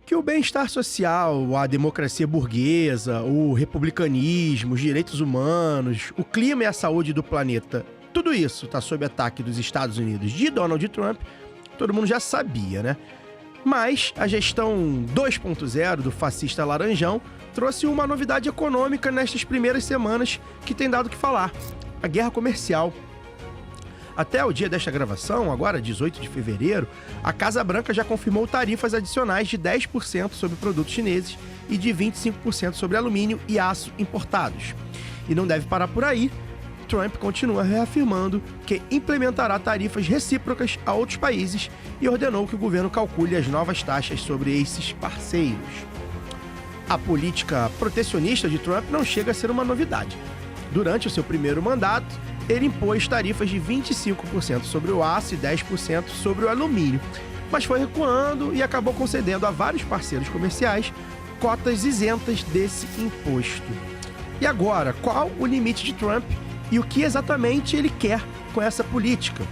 que o bem-estar social, a democracia burguesa, o republicanismo, os direitos humanos, o clima e a saúde do planeta, tudo isso está sob ataque dos Estados Unidos de Donald Trump, todo mundo já sabia, né? Mas a gestão 2.0 do fascista Laranjão trouxe uma novidade econômica nestas primeiras semanas que tem dado o que falar: a guerra comercial. Até o dia desta gravação, agora 18 de fevereiro, a Casa Branca já confirmou tarifas adicionais de 10% sobre produtos chineses e de 25% sobre alumínio e aço importados. E não deve parar por aí. Trump continua reafirmando que implementará tarifas recíprocas a outros países e ordenou que o governo calcule as novas taxas sobre esses parceiros. A política protecionista de Trump não chega a ser uma novidade. Durante o seu primeiro mandato, ele impôs tarifas de 25% sobre o aço e 10% sobre o alumínio, mas foi recuando e acabou concedendo a vários parceiros comerciais cotas isentas desse imposto. E agora, qual o limite de Trump e o que exatamente ele quer com essa política?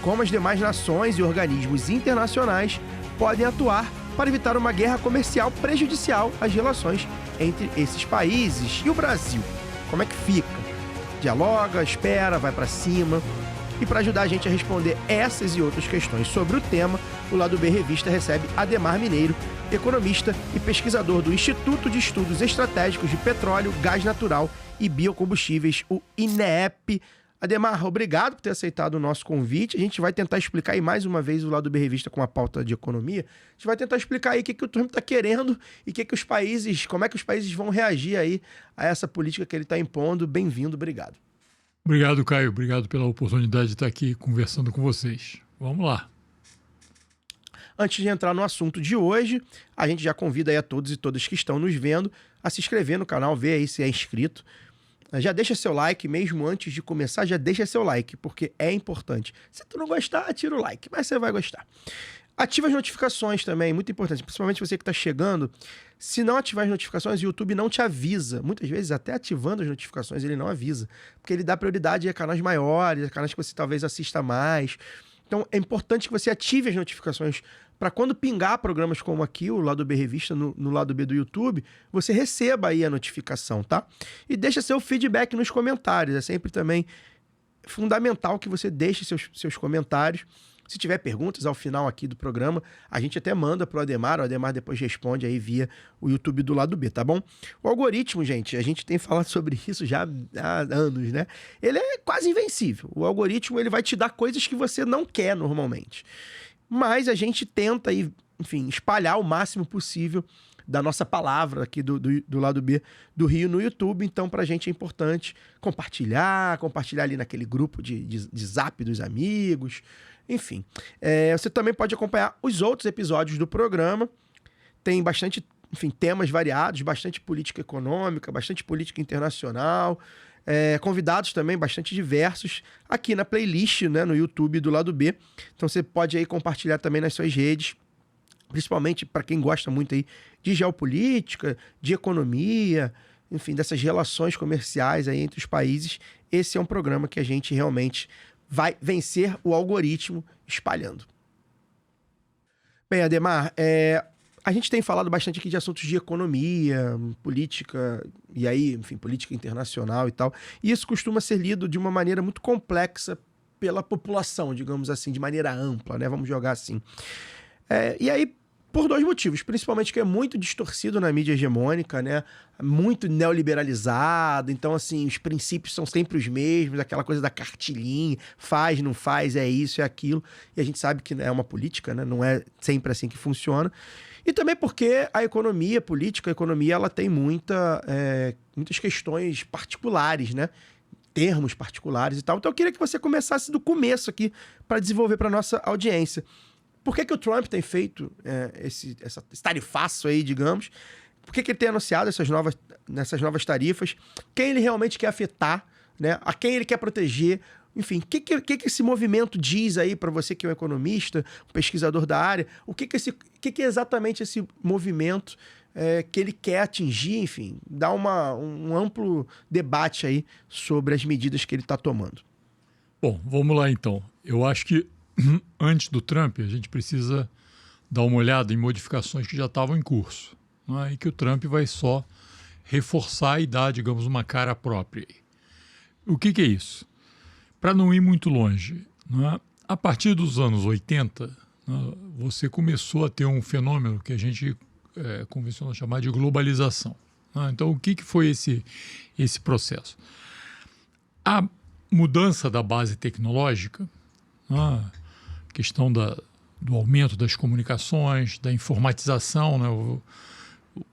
Como as demais nações e organismos internacionais podem atuar para evitar uma guerra comercial prejudicial às relações entre esses países? E o Brasil? Como é que fica? Dialoga, espera, vai para cima? E para ajudar a gente a responder essas e outras questões sobre o tema, o Lado B Revista recebe Adhemar Mineiro, economista e pesquisador do Instituto de Estudos Estratégicos de Petróleo, Gás Natural e Biocombustíveis, o INEP. Adhemar, obrigado por ter aceitado o nosso convite. A gente vai tentar explicar aí mais uma vez o Lado B Revista com a pauta de economia. A gente vai tentar explicar aí o que o Trump está querendo e como é que os países vão reagir aí a essa política que ele está impondo. Bem-vindo, obrigado. Obrigado, Caio. Obrigado pela oportunidade de estar aqui conversando com vocês. Vamos lá. Antes de entrar no assunto de hoje, a gente já convida aí a todos e todas que estão nos vendo a se inscrever no canal, ver aí se é inscrito. Já deixa seu like, mesmo antes de começar, já deixa seu like, porque é importante. Se tu não gostar, tira o like, mas você vai gostar. Ativa as notificações também, muito importante, principalmente você que está chegando. Se não ativar as notificações, o YouTube não te avisa. Muitas vezes, até ativando as notificações, ele não avisa, porque ele dá prioridade a canais maiores, a canais que você talvez assista mais. Então, é importante que você ative as notificações para quando pingar programas como aqui, o Lado B Revista, no Lado B do YouTube, você receba aí a notificação, tá? E deixa seu feedback nos comentários. É sempre também fundamental que você deixe seus comentários. Se tiver perguntas ao final aqui do programa, a gente até manda pro Adhemar, o Adhemar depois responde aí via o YouTube do Lado B, tá bom? O algoritmo, gente, a gente tem falado sobre isso já há anos, né? Ele é quase invencível. O algoritmo, ele vai te dar coisas que você não quer normalmente. Mas a gente tenta aí, enfim, espalhar o máximo possível da nossa palavra aqui do Lado B do Rio no YouTube. Então, pra gente é importante compartilhar ali naquele grupo de zap dos amigos. Enfim, você também pode acompanhar os outros episódios do programa. Tem bastante, enfim, temas variados, bastante política econômica, bastante política internacional, convidados também bastante diversos aqui na playlist, né, no YouTube do Lado B. Então você pode aí compartilhar também nas suas redes, principalmente para quem gosta muito aí de geopolítica, de economia, enfim, dessas relações comerciais aí entre os países. Esse é um programa que a gente realmente vai vencer o algoritmo espalhando. Bem, Adhemar, a gente tem falado bastante aqui de assuntos de economia, política, e aí, enfim, política internacional e tal. E isso costuma ser lido de uma maneira muito complexa pela população, digamos assim, de maneira ampla, né? Vamos jogar assim. E aí, por dois motivos, principalmente que é muito distorcido na mídia hegemônica, né? Muito neoliberalizado, então assim, os princípios são sempre os mesmos, aquela coisa da cartilhinha, faz, não faz, é isso, é aquilo, e a gente sabe que é uma política, né? Não é sempre assim que funciona. E também porque a economia, a economia, ela tem muitas questões particulares, né? Termos particulares e tal. Então eu queria que você começasse do começo aqui para desenvolver para nossa audiência. Por que o Trump tem feito esse tarifaço aí, digamos? Por que ele tem anunciado essas novas tarifas? Quem ele realmente quer afetar, né? A quem ele quer proteger? Enfim, o que esse movimento diz aí para você que é um economista, um pesquisador da área? O que é exatamente esse movimento que ele quer atingir? Enfim, dá um amplo debate aí sobre as medidas que ele está tomando. Bom, vamos lá então. Eu acho que antes do Trump, a gente precisa dar uma olhada em modificações que já estavam em curso, né? E que o Trump vai só reforçar e dar, digamos, uma cara própria. O que é isso? Para não ir muito longe, né? A partir dos anos 80, né, você começou a ter um fenômeno que a gente convencionou chamar de globalização, né? Então, o que foi esse processo? A mudança da base tecnológica, né, questão do aumento das comunicações, da informatização, né?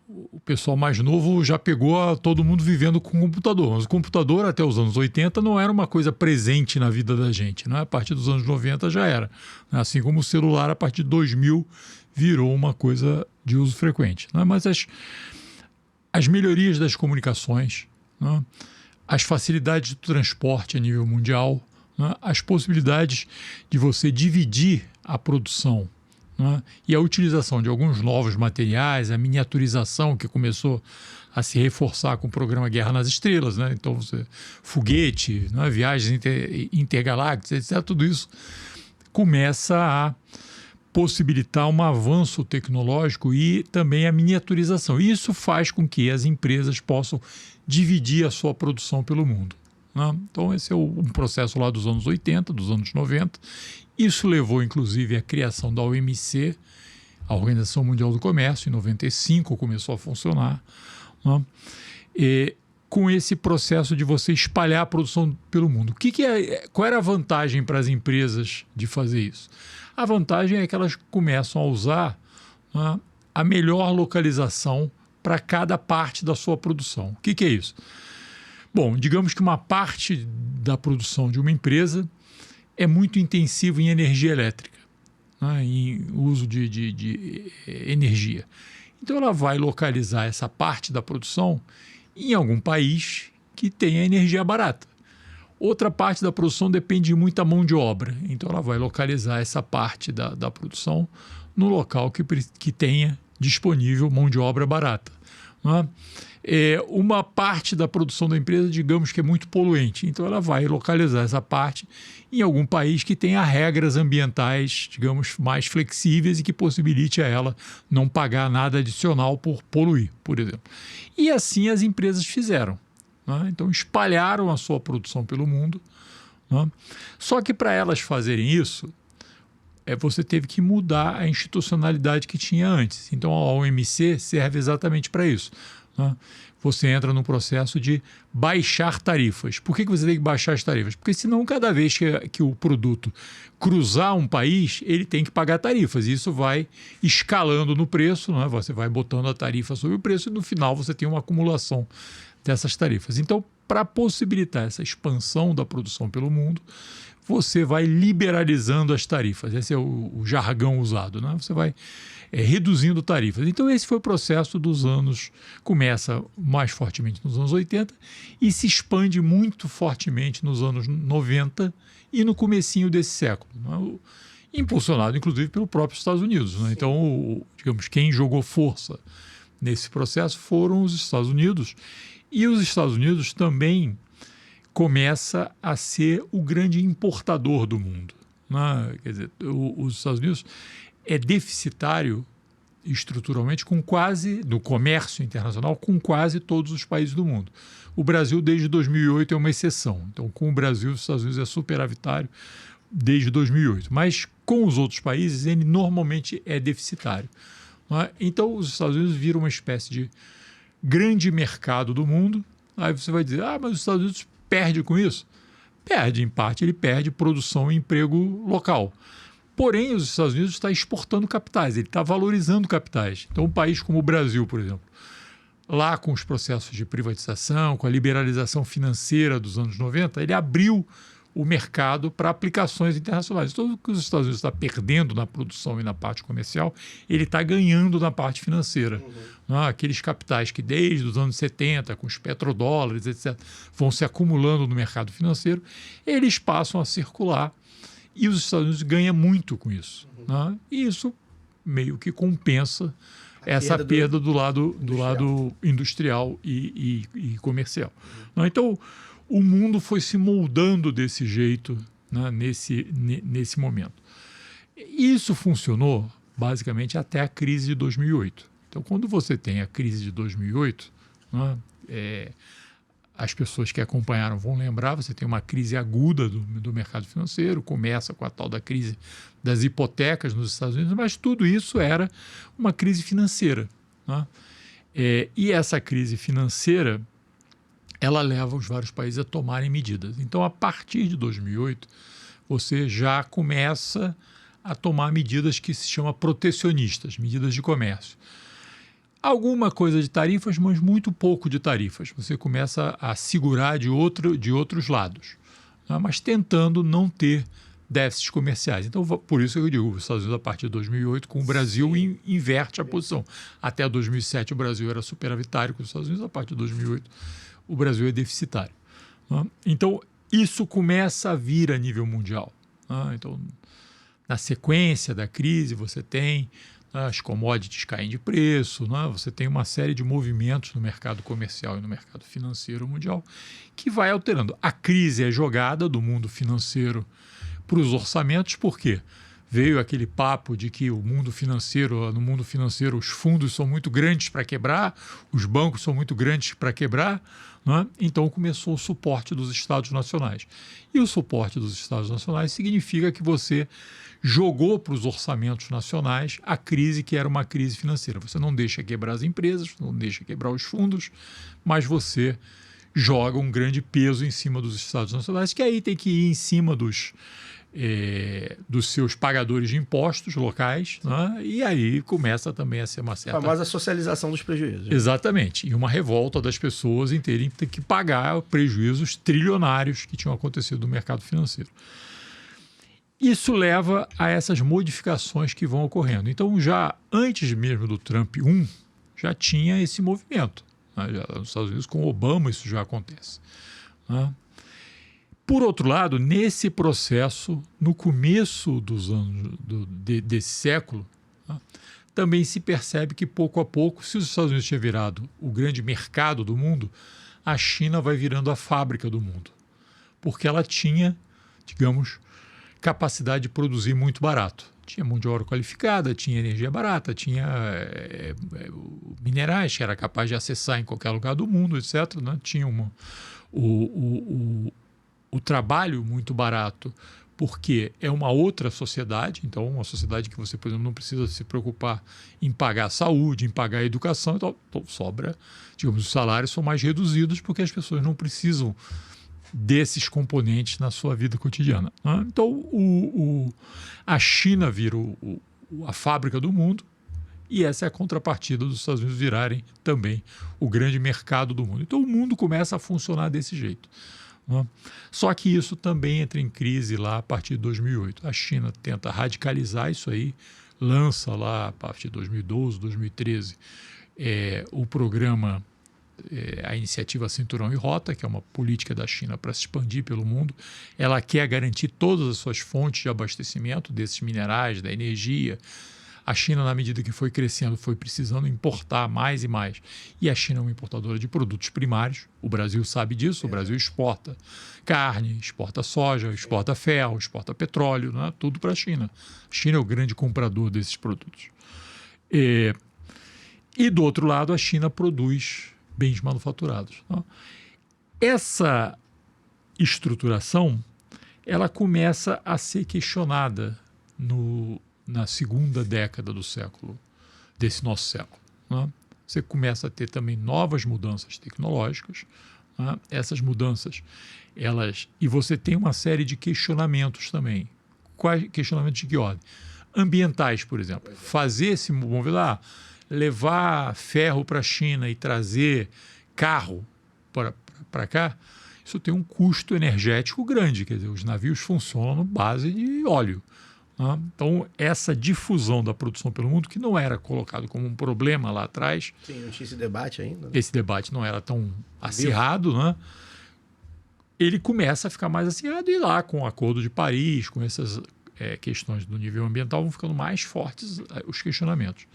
O pessoal mais novo já pegou todo mundo vivendo com computador. Mas o computador, até os anos 80, não era uma coisa presente na vida da gente, né? A partir dos anos 90 já era. Assim como o celular, a partir de 2000, virou uma coisa de uso frequente, né? Mas as melhorias das comunicações, né? As facilidades do transporte a nível mundial, né? As possibilidades de você dividir a produção, né? E a utilização de alguns novos materiais, a miniaturização que começou a se reforçar com o programa Guerra nas Estrelas, né? Então, foguete, né? Viagens intergalácticas, etc., tudo isso começa a possibilitar um avanço tecnológico e também a miniaturização. Isso faz com que as empresas possam dividir a sua produção pelo mundo, né? Então, esse é um processo lá dos anos 80, dos anos 90. Isso levou, inclusive, à criação da OMC, a Organização Mundial do Comércio, em 95 começou a funcionar, né? E com esse processo de você espalhar a produção pelo mundo. Qual era a vantagem para as empresas de fazer isso? A vantagem é que elas começam a usar, né, a melhor localização para cada parte da sua produção. O que é isso? Bom, digamos que uma parte da produção de uma empresa é muito intensivo em energia elétrica, né, em uso de energia. Então, ela vai localizar essa parte da produção em algum país que tenha energia barata. Outra parte da produção depende de muita mão de obra. Então, ela vai localizar essa parte da produção no local que tenha disponível mão de obra barata, né? Uma parte da produção da empresa, digamos que é muito poluente. Então, ela vai localizar essa parte em algum país que tenha regras ambientais, digamos, mais flexíveis e que possibilite a ela não pagar nada adicional por poluir, por exemplo. E assim as empresas fizeram, né? Então, espalharam a sua produção pelo mundo, né? Só que para elas fazerem isso, você teve que mudar a institucionalidade que tinha antes. Então, a OMC serve exatamente para isso, né? Você entra no processo de baixar tarifas. Por que você tem que baixar as tarifas? Porque senão cada vez que o produto cruzar um país, ele tem que pagar tarifas. E isso vai escalando no preço, né? Você vai botando a tarifa sobre o preço e no final você tem uma acumulação dessas tarifas. Então, para possibilitar essa expansão da produção pelo mundo, você vai liberalizando as tarifas. Esse é o jargão usado, né? Você vai reduzindo tarifas. Então, esse foi o processo dos anos, começa mais fortemente nos anos 80 e se expande muito fortemente nos anos 90 e no comecinho desse século, né? Impulsionado, inclusive, pelo próprio Estados Unidos, né? Então, digamos, quem jogou força nesse processo foram os Estados Unidos, e os Estados Unidos também começa a ser o grande importador do mundo, né? Quer dizer, os Estados Unidos é deficitário estruturalmente no comércio internacional com quase todos os países do mundo. O Brasil, desde 2008, é uma exceção. Então, com o Brasil, os Estados Unidos é superavitário desde 2008. Mas com os outros países, ele normalmente é deficitário, né? Então, os Estados Unidos viram uma espécie de grande mercado do mundo. Aí você vai dizer, mas os Estados Unidos perde com isso? Perde, em parte, ele perde produção e emprego local. Porém, os Estados Unidos está exportando capitais, ele está valorizando capitais. Então, um país como o Brasil, por exemplo, lá com os processos de privatização, com a liberalização financeira dos anos 90, ele abriu o mercado para aplicações internacionais. Então, o que os Estados Unidos está perdendo na produção e na parte comercial, ele está ganhando na parte financeira. Aqueles capitais que desde os anos 70, com os petrodólares, etc., vão se acumulando no mercado financeiro, eles passam a circular e os Estados Unidos ganham muito com isso, né? E isso meio que compensa essa perda do lado industrial e comercial. Então, o mundo foi se moldando desse jeito, né, nesse momento. Isso funcionou basicamente até a crise de 2008. Então, quando você tem a crise de 2008, né, as pessoas que acompanharam vão lembrar, você tem uma crise aguda do mercado financeiro, começa com a tal da crise das hipotecas nos Estados Unidos, mas tudo isso era uma crise financeira. Né? E essa crise financeira, ela leva os vários países a tomarem medidas. Então, a partir de 2008, você já começa a tomar medidas que se chamam protecionistas, medidas de comércio. Alguma coisa de tarifas, mas muito pouco de tarifas. Você começa a segurar de outros lados, né? Mas tentando não ter déficits comerciais. Então, por isso que eu digo, os Estados Unidos, a partir de 2008, com o Brasil, inverte a posição. Até 2007, o Brasil era superavitário com os Estados Unidos, a partir de 2008, o Brasil é deficitário. Né? Então, isso começa a vir a nível mundial. Né? Então, na sequência da crise, você tem as commodities caem de preço, né? Você tem uma série de movimentos no mercado comercial e no mercado financeiro mundial que vai alterando. A crise é jogada do mundo financeiro para os orçamentos, por quê? Veio aquele papo de que no mundo financeiro, os fundos são muito grandes para quebrar, os bancos são muito grandes para quebrar, né? Então começou o suporte dos Estados nacionais. E o suporte dos Estados nacionais significa que você jogou para os orçamentos nacionais a crise que era uma crise financeira. Você não deixa quebrar as empresas, não deixa quebrar os fundos, mas você joga um grande peso em cima dos Estados nacionais, que aí tem que ir em cima dos seus pagadores de impostos locais, né? E aí começa também a ser uma certa... A famosa socialização dos prejuízos. Exatamente. E uma revolta das pessoas em terem que pagar prejuízos trilionários que tinham acontecido no mercado financeiro. Isso leva a essas modificações que vão ocorrendo. Então, já antes mesmo do Trump 1, já tinha esse movimento. Né? Já, nos Estados Unidos, com Obama, isso já acontece. Né? Por outro lado, nesse processo, no começo dos anos desse século, né, também se percebe que, pouco a pouco, se os Estados Unidos tinham virado o grande mercado do mundo, a China vai virando a fábrica do mundo. Porque ela tinha, digamos, capacidade de produzir muito barato. Tinha mão de obra qualificada, tinha energia barata, tinha minerais que era capaz de acessar em qualquer lugar do mundo, etc. Né? Tinha o trabalho muito barato, porque é uma outra sociedade, então uma sociedade que você, por exemplo, não precisa se preocupar em pagar a saúde, em pagar a educação, então sobra, digamos, os salários são mais reduzidos porque as pessoas não precisam desses componentes na sua vida cotidiana. Né? Então, a China vira a fábrica do mundo e essa é a contrapartida dos Estados Unidos virarem também o grande mercado do mundo. Então, o mundo começa a funcionar desse jeito. Né? Só que isso também entra em crise lá a partir de 2008. A China tenta radicalizar isso aí, lança lá a partir de 2012, 2013, o programa... a iniciativa Cinturão e Rota, que é uma política da China para se expandir pelo mundo. Ela quer garantir todas as suas fontes de abastecimento desses minerais, da energia. A China, na medida que foi crescendo, foi precisando importar mais e mais. E a China é uma importadora de produtos primários. O Brasil sabe disso. O Brasil exporta carne, exporta soja, exporta ferro, exporta petróleo, né? Tudo para a China. A China é o grande comprador desses produtos. E do outro lado, a China produz bens manufaturados. Né? Essa estruturação ela começa a ser questionada na segunda década desse nosso século. Né? Você começa a ter também novas mudanças tecnológicas. Né? Essas mudanças, e você tem uma série de questionamentos também. Quais questionamentos de que ordem? Ambientais, por exemplo. Fazer esse movimento, levar ferro para a China e trazer carro para cá, isso tem um custo energético grande. Quer dizer, os navios funcionam na base de óleo. Né? Então, essa difusão da produção pelo mundo, que não era colocado como um problema lá atrás... Sim, não tinha esse debate ainda. Né? Esse debate não era tão acirrado, né? Ele começa a ficar mais acirrado e lá com o Acordo de Paris, com essas questões do nível ambiental, vão ficando mais fortes os questionamentos.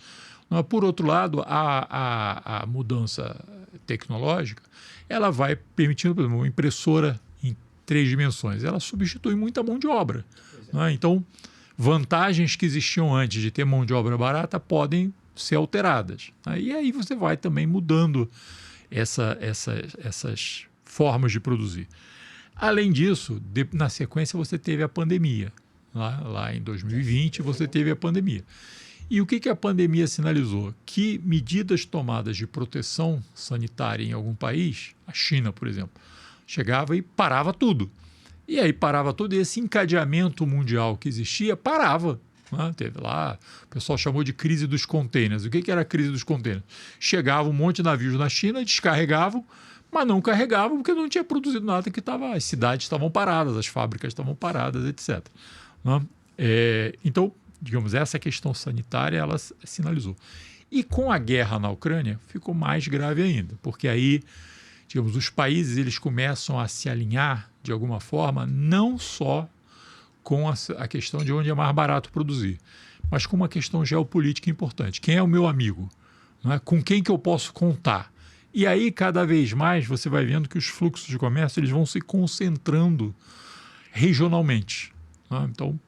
Por outro lado, a mudança tecnológica ela vai permitindo, por exemplo, uma impressora em 3 dimensões. Ela substitui muita mão de obra. Né? Então, vantagens que existiam antes de ter mão de obra barata podem ser alteradas. E aí você vai também mudando essas formas de produzir. Além disso, na sequência você teve a pandemia. Lá em 2020 você teve a pandemia. E o que a pandemia sinalizou? Que medidas tomadas de proteção sanitária em algum país, a China, por exemplo, chegava e parava tudo. E aí parava tudo, e esse encadeamento mundial que existia parava. Teve lá, o pessoal chamou de crise dos containers. O que era a crise dos containers? Chegava um monte de navios na China, descarregavam, mas não carregavam porque não tinha produzido nada, que as cidades estavam paradas, as fábricas estavam paradas, etc. Então, digamos, essa questão sanitária, ela sinalizou. E com a guerra na Ucrânia, ficou mais grave ainda, porque aí, digamos, os países eles começam a se alinhar, de alguma forma, não só com a questão de onde é mais barato produzir, mas com uma questão geopolítica importante. Quem é o meu amigo? Com quem que eu posso contar? E aí, cada vez mais, você vai vendo que os fluxos de comércio eles vão se concentrando regionalmente. Então,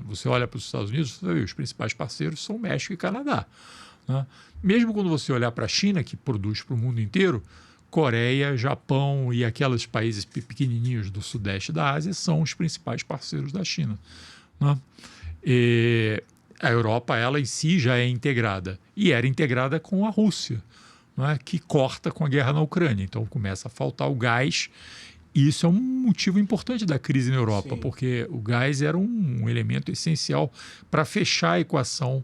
você olha para os Estados Unidos, você vê, os principais parceiros são México e Canadá. Mesmo quando você olhar para a China, que produz para o mundo inteiro, Coreia, Japão e aqueles países pequenininhos do sudeste da Ásia são os principais parceiros da China. E a Europa, ela em si já é integrada. E era integrada com a Rússia, que corta com a guerra na Ucrânia. Então começa a faltar o gás. E isso é um motivo importante da crise na Europa, Sim. porque o gás era um elemento essencial para fechar a equação,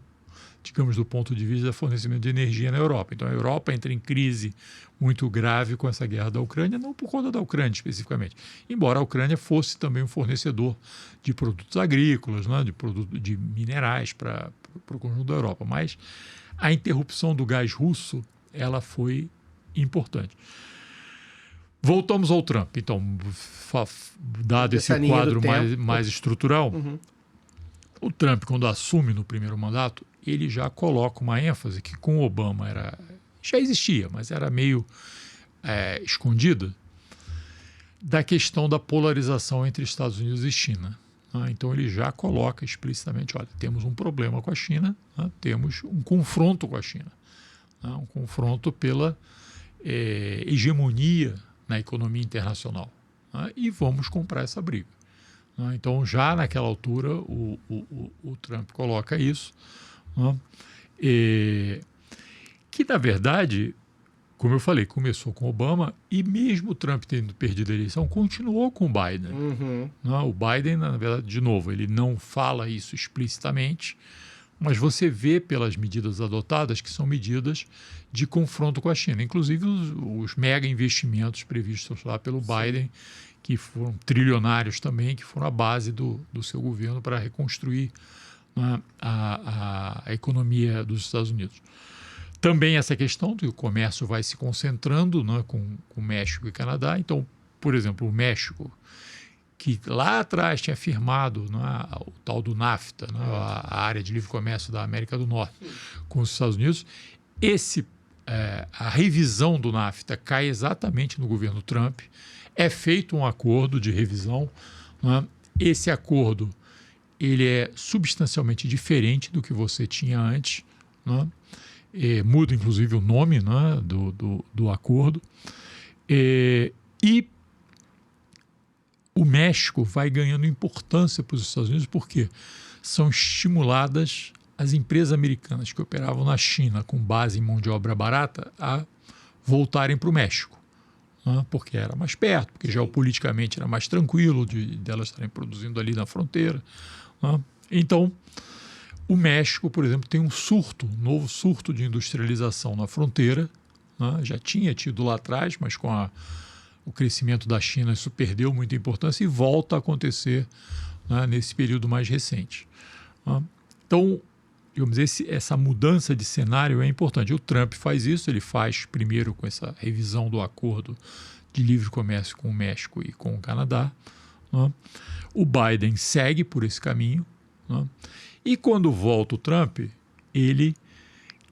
digamos, do ponto de vista do fornecimento de energia na Europa. Então a Europa entra em crise muito grave com essa guerra da Ucrânia, não por conta da Ucrânia especificamente, embora a Ucrânia fosse também um fornecedor de produtos agrícolas, de minerais para o conjunto da Europa. Mas a interrupção do gás russo ela foi importante. Voltamos ao Trump. Então, dado esse quadro mais estrutural, o Trump, quando assume no primeiro mandato, ele já coloca uma ênfase que com o Obama já existia, mas era meio escondida, da questão da polarização entre Estados Unidos e China. Então, ele já coloca explicitamente, olha, temos um problema com a China, temos um confronto com a China, um confronto pela hegemonia na economia internacional, e vamos comprar essa briga. Então, já naquela altura, o Trump coloca isso, que, na verdade, como eu falei, começou com Obama e mesmo o Trump tendo perdido a eleição, continuou com o Biden. O Biden, na verdade, de novo, ele não fala isso explicitamente, mas você vê pelas medidas adotadas que são medidas de confronto com a China, inclusive os mega investimentos previstos lá pelo Biden, que foram trilionários também, que foram a base do seu governo para reconstruir a economia dos Estados Unidos. Também essa questão do que o comércio vai se concentrando com México e Canadá. Então, por exemplo, o México, que lá atrás tinha firmado o tal do NAFTA, a área de livre comércio da América do Norte, com os Estados Unidos, a revisão do NAFTA cai exatamente no governo Trump. É feito um acordo de revisão. Esse acordo ele é substancialmente diferente do que você tinha antes. Muda, inclusive, o nome do acordo. E o México vai ganhando importância para os Estados Unidos porque são estimuladas as empresas americanas que operavam na China com base em mão de obra barata a voltarem para o México, porque era mais perto, porque geopoliticamente era mais tranquilo delas estarem produzindo ali na fronteira. Então, o México, por exemplo, tem um novo surto de industrialização na fronteira. Já tinha tido lá atrás, mas com o crescimento da China isso perdeu muita importância e volta a acontecer nesse período mais recente. Então, digamos, essa mudança de cenário é importante. O Trump faz isso, ele faz primeiro com essa revisão do acordo de livre comércio com o México e com o Canadá. O Biden segue por esse caminho. E quando volta o Trump, ele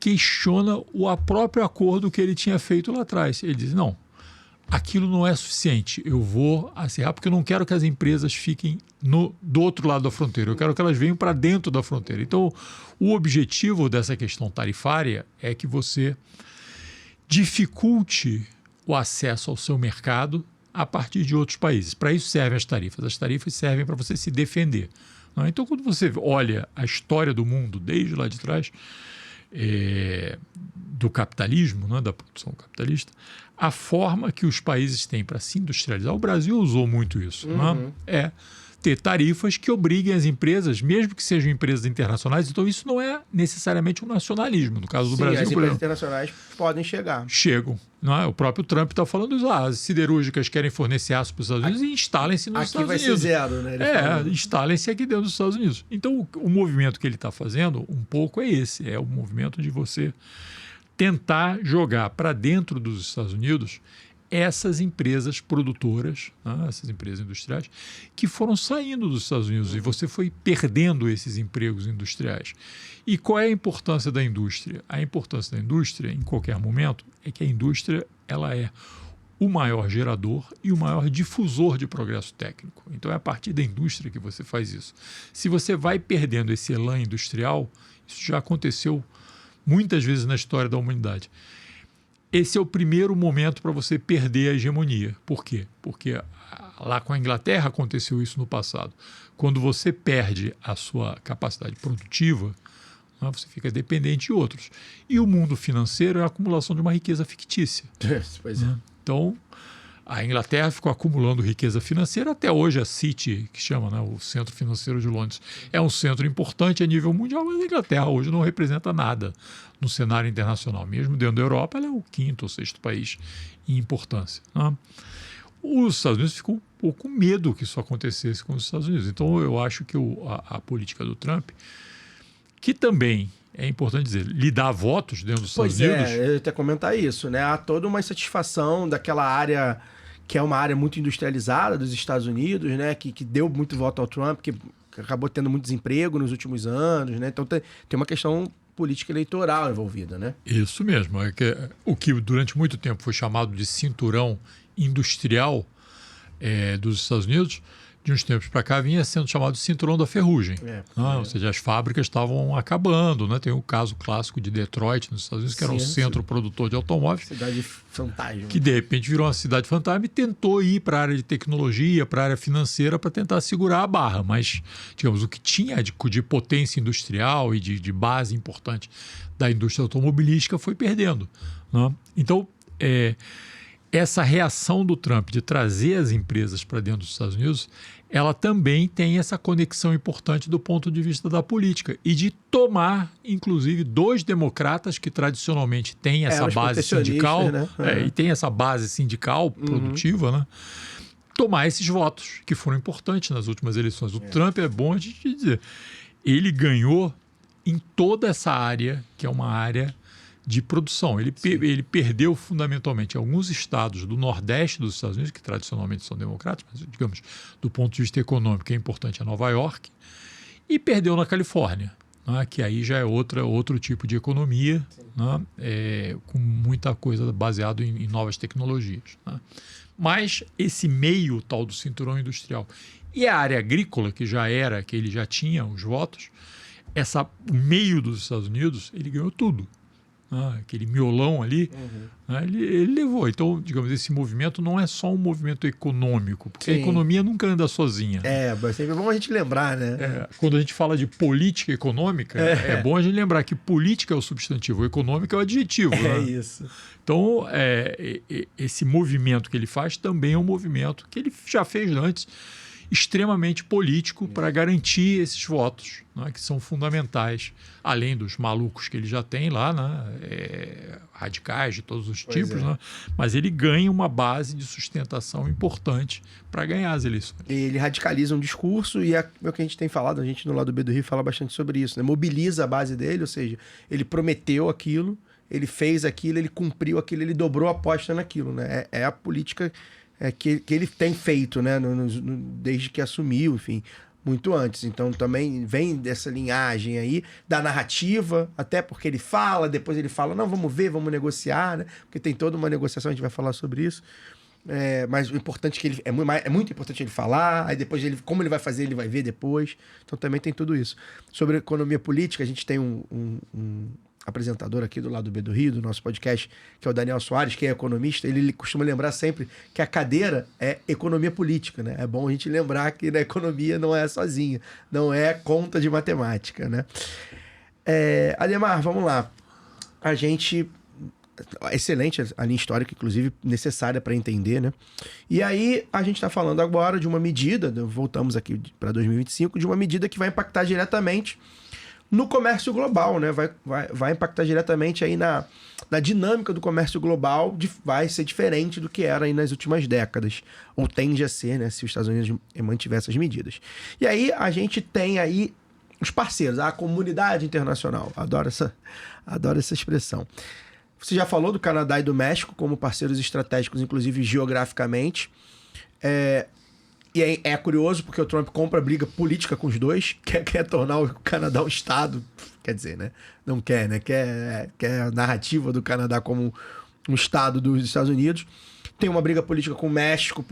questiona o próprio acordo que ele tinha feito lá atrás. Ele diz, não, aquilo não é suficiente. Eu vou acirrar porque eu não quero que as empresas fiquem do outro lado da fronteira. Eu quero que elas venham para dentro da fronteira. Então, o objetivo dessa questão tarifária é que você dificulte o acesso ao seu mercado a partir de outros países. Para isso servem as tarifas. As tarifas servem para você se defender. Então, quando você olha a história do mundo desde lá de trás, do capitalismo, da produção capitalista, a forma que os países têm para se industrializar, o Brasil usou muito isso, é ter tarifas que obriguem as empresas, mesmo que sejam empresas internacionais. Então, isso não é necessariamente um nacionalismo. No caso do Brasil, as empresas internacionais podem chegar. Chegam. O próprio Trump está falando isso. As siderúrgicas querem fornecer aço para os Estados Unidos e instalem-se nos Estados Unidos. Aqui vai ser zero, né? Instalem-se aqui dentro dos Estados Unidos. Então, o movimento que ele está fazendo, um pouco é esse. É o movimento de você tentar jogar para dentro dos Estados Unidos essas empresas produtoras, essas empresas industriais, que foram saindo dos Estados Unidos e você foi perdendo esses empregos industriais. E qual é a importância da indústria? A importância da indústria, em qualquer momento, é que a indústria ela é o maior gerador e o maior difusor de progresso técnico. Então, é a partir da indústria que você faz isso. Se você vai perdendo esse elan industrial, isso já aconteceu muitas vezes na história da humanidade. Esse é o primeiro momento para você perder a hegemonia. Por quê? Porque lá com a Inglaterra aconteceu isso no passado. Quando você perde a sua capacidade produtiva, você fica dependente de outros. E o mundo financeiro é a acumulação de uma riqueza fictícia. Pois é. Então, a Inglaterra ficou acumulando riqueza financeira. Até hoje a City, que chama, o Centro Financeiro de Londres, é um centro importante a nível mundial, mas a Inglaterra hoje não representa nada no cenário internacional. Mesmo dentro da Europa, ela é o 5º ou 6º país em importância. Os Estados Unidos ficou um pouco com medo que isso acontecesse com os Estados Unidos. Então, eu acho que a política do Trump, que também é importante dizer, lhe dá votos dentro dos Estados Unidos. Eu ia até comentar isso, né? Há toda uma insatisfação daquela área que é uma área muito industrializada dos Estados Unidos, né? Que deu muito voto ao Trump, que acabou tendo muito desemprego nos últimos anos, né? Então tem uma questão política eleitoral envolvida, né? Isso mesmo. O que durante muito tempo foi chamado de cinturão industrial dos Estados Unidos, de uns tempos para cá vinha sendo chamado de cinturão da ferrugem. Ou seja, as fábricas estavam acabando. Né? Tem o caso clássico de Detroit, nos Estados Unidos, que era um centro produtor de automóveis. Cidade fantasma. Que de repente virou uma cidade fantasma e tentou ir para a área de tecnologia, para a área financeira, para tentar segurar a barra. Mas, digamos, o que tinha de potência industrial e de base importante da indústria automobilística foi perdendo. Né? Então, essa reação do Trump de trazer as empresas para dentro dos Estados Unidos, ela também tem essa conexão importante do ponto de vista da política e de tomar, inclusive, 2 democratas que tradicionalmente têm essa base sindical, né? E tem essa base sindical produtiva, né? Tomar esses votos que foram importantes nas últimas eleições. O Trump, é bom a gente dizer, ele ganhou em toda essa área, que é uma área de produção. Ele perdeu fundamentalmente alguns estados do Nordeste dos Estados Unidos, que tradicionalmente são democráticos, mas, digamos, do ponto de vista econômico, é importante Nova York, e perdeu na Califórnia, né, que aí já é outro tipo de economia, né, com muita coisa baseada em novas tecnologias. Né. Mas esse meio tal do cinturão industrial e a área agrícola, que ele já tinha os votos, o meio dos Estados Unidos, ele ganhou tudo. Aquele miolão ali, ele levou. Então, digamos, esse movimento não é só um movimento econômico, porque a economia nunca anda sozinha. Mas sempre é bom a gente lembrar, né? Quando a gente fala de política econômica, é bom a gente lembrar que política é o substantivo, econômico é o adjetivo. Isso. Então, esse movimento que ele faz também é um movimento que ele já fez antes, extremamente político para garantir esses votos, né, que são fundamentais, além dos malucos que ele já tem lá, né, radicais de todos os tipos, né, mas ele ganha uma base de sustentação importante para ganhar as eleições. Ele radicaliza um discurso e é o que a gente tem falado, a gente no lado B do Rio fala bastante sobre isso, né, mobiliza a base dele, ou seja, ele prometeu aquilo, ele fez aquilo, ele cumpriu aquilo, ele dobrou a aposta naquilo, né, é a política que ele tem feito, né, desde que assumiu, enfim, muito antes. Então também vem dessa linhagem aí da narrativa, até porque ele fala, depois ele fala, não, vamos ver, vamos negociar, né, porque tem toda uma negociação, a gente vai falar sobre isso. Mas o importante é que ele é muito importante ele falar, aí depois como ele vai fazer, ele vai ver depois. Então também tem tudo isso. Sobre economia política, a gente tem um apresentador aqui do lado B do Rio, do nosso podcast, que é o Daniel Soares, que é economista. Ele costuma lembrar sempre que a cadeira é economia política, né? É bom a gente lembrar que na economia não é sozinha, não é conta de matemática, né? Ademar, vamos lá. Excelente a linha histórica, inclusive necessária para entender, né? E aí a gente está falando agora de uma medida, voltamos aqui para 2025, de uma medida que vai impactar diretamente no comércio global, né? Vai impactar diretamente aí na dinâmica do comércio global, vai ser diferente do que era aí nas últimas décadas, ou tende a ser, né? Se os Estados Unidos mantiver essas medidas. E aí a gente tem aí os parceiros, a comunidade internacional. Adoro essa expressão. Você já falou do Canadá e do México como parceiros estratégicos, inclusive geograficamente. E é curioso porque o Trump compra briga política com os dois, quer tornar o Canadá um estado, quer dizer, né? Não quer, né? Quer a narrativa do Canadá como um estado dos Estados Unidos. Tem uma briga política com o México,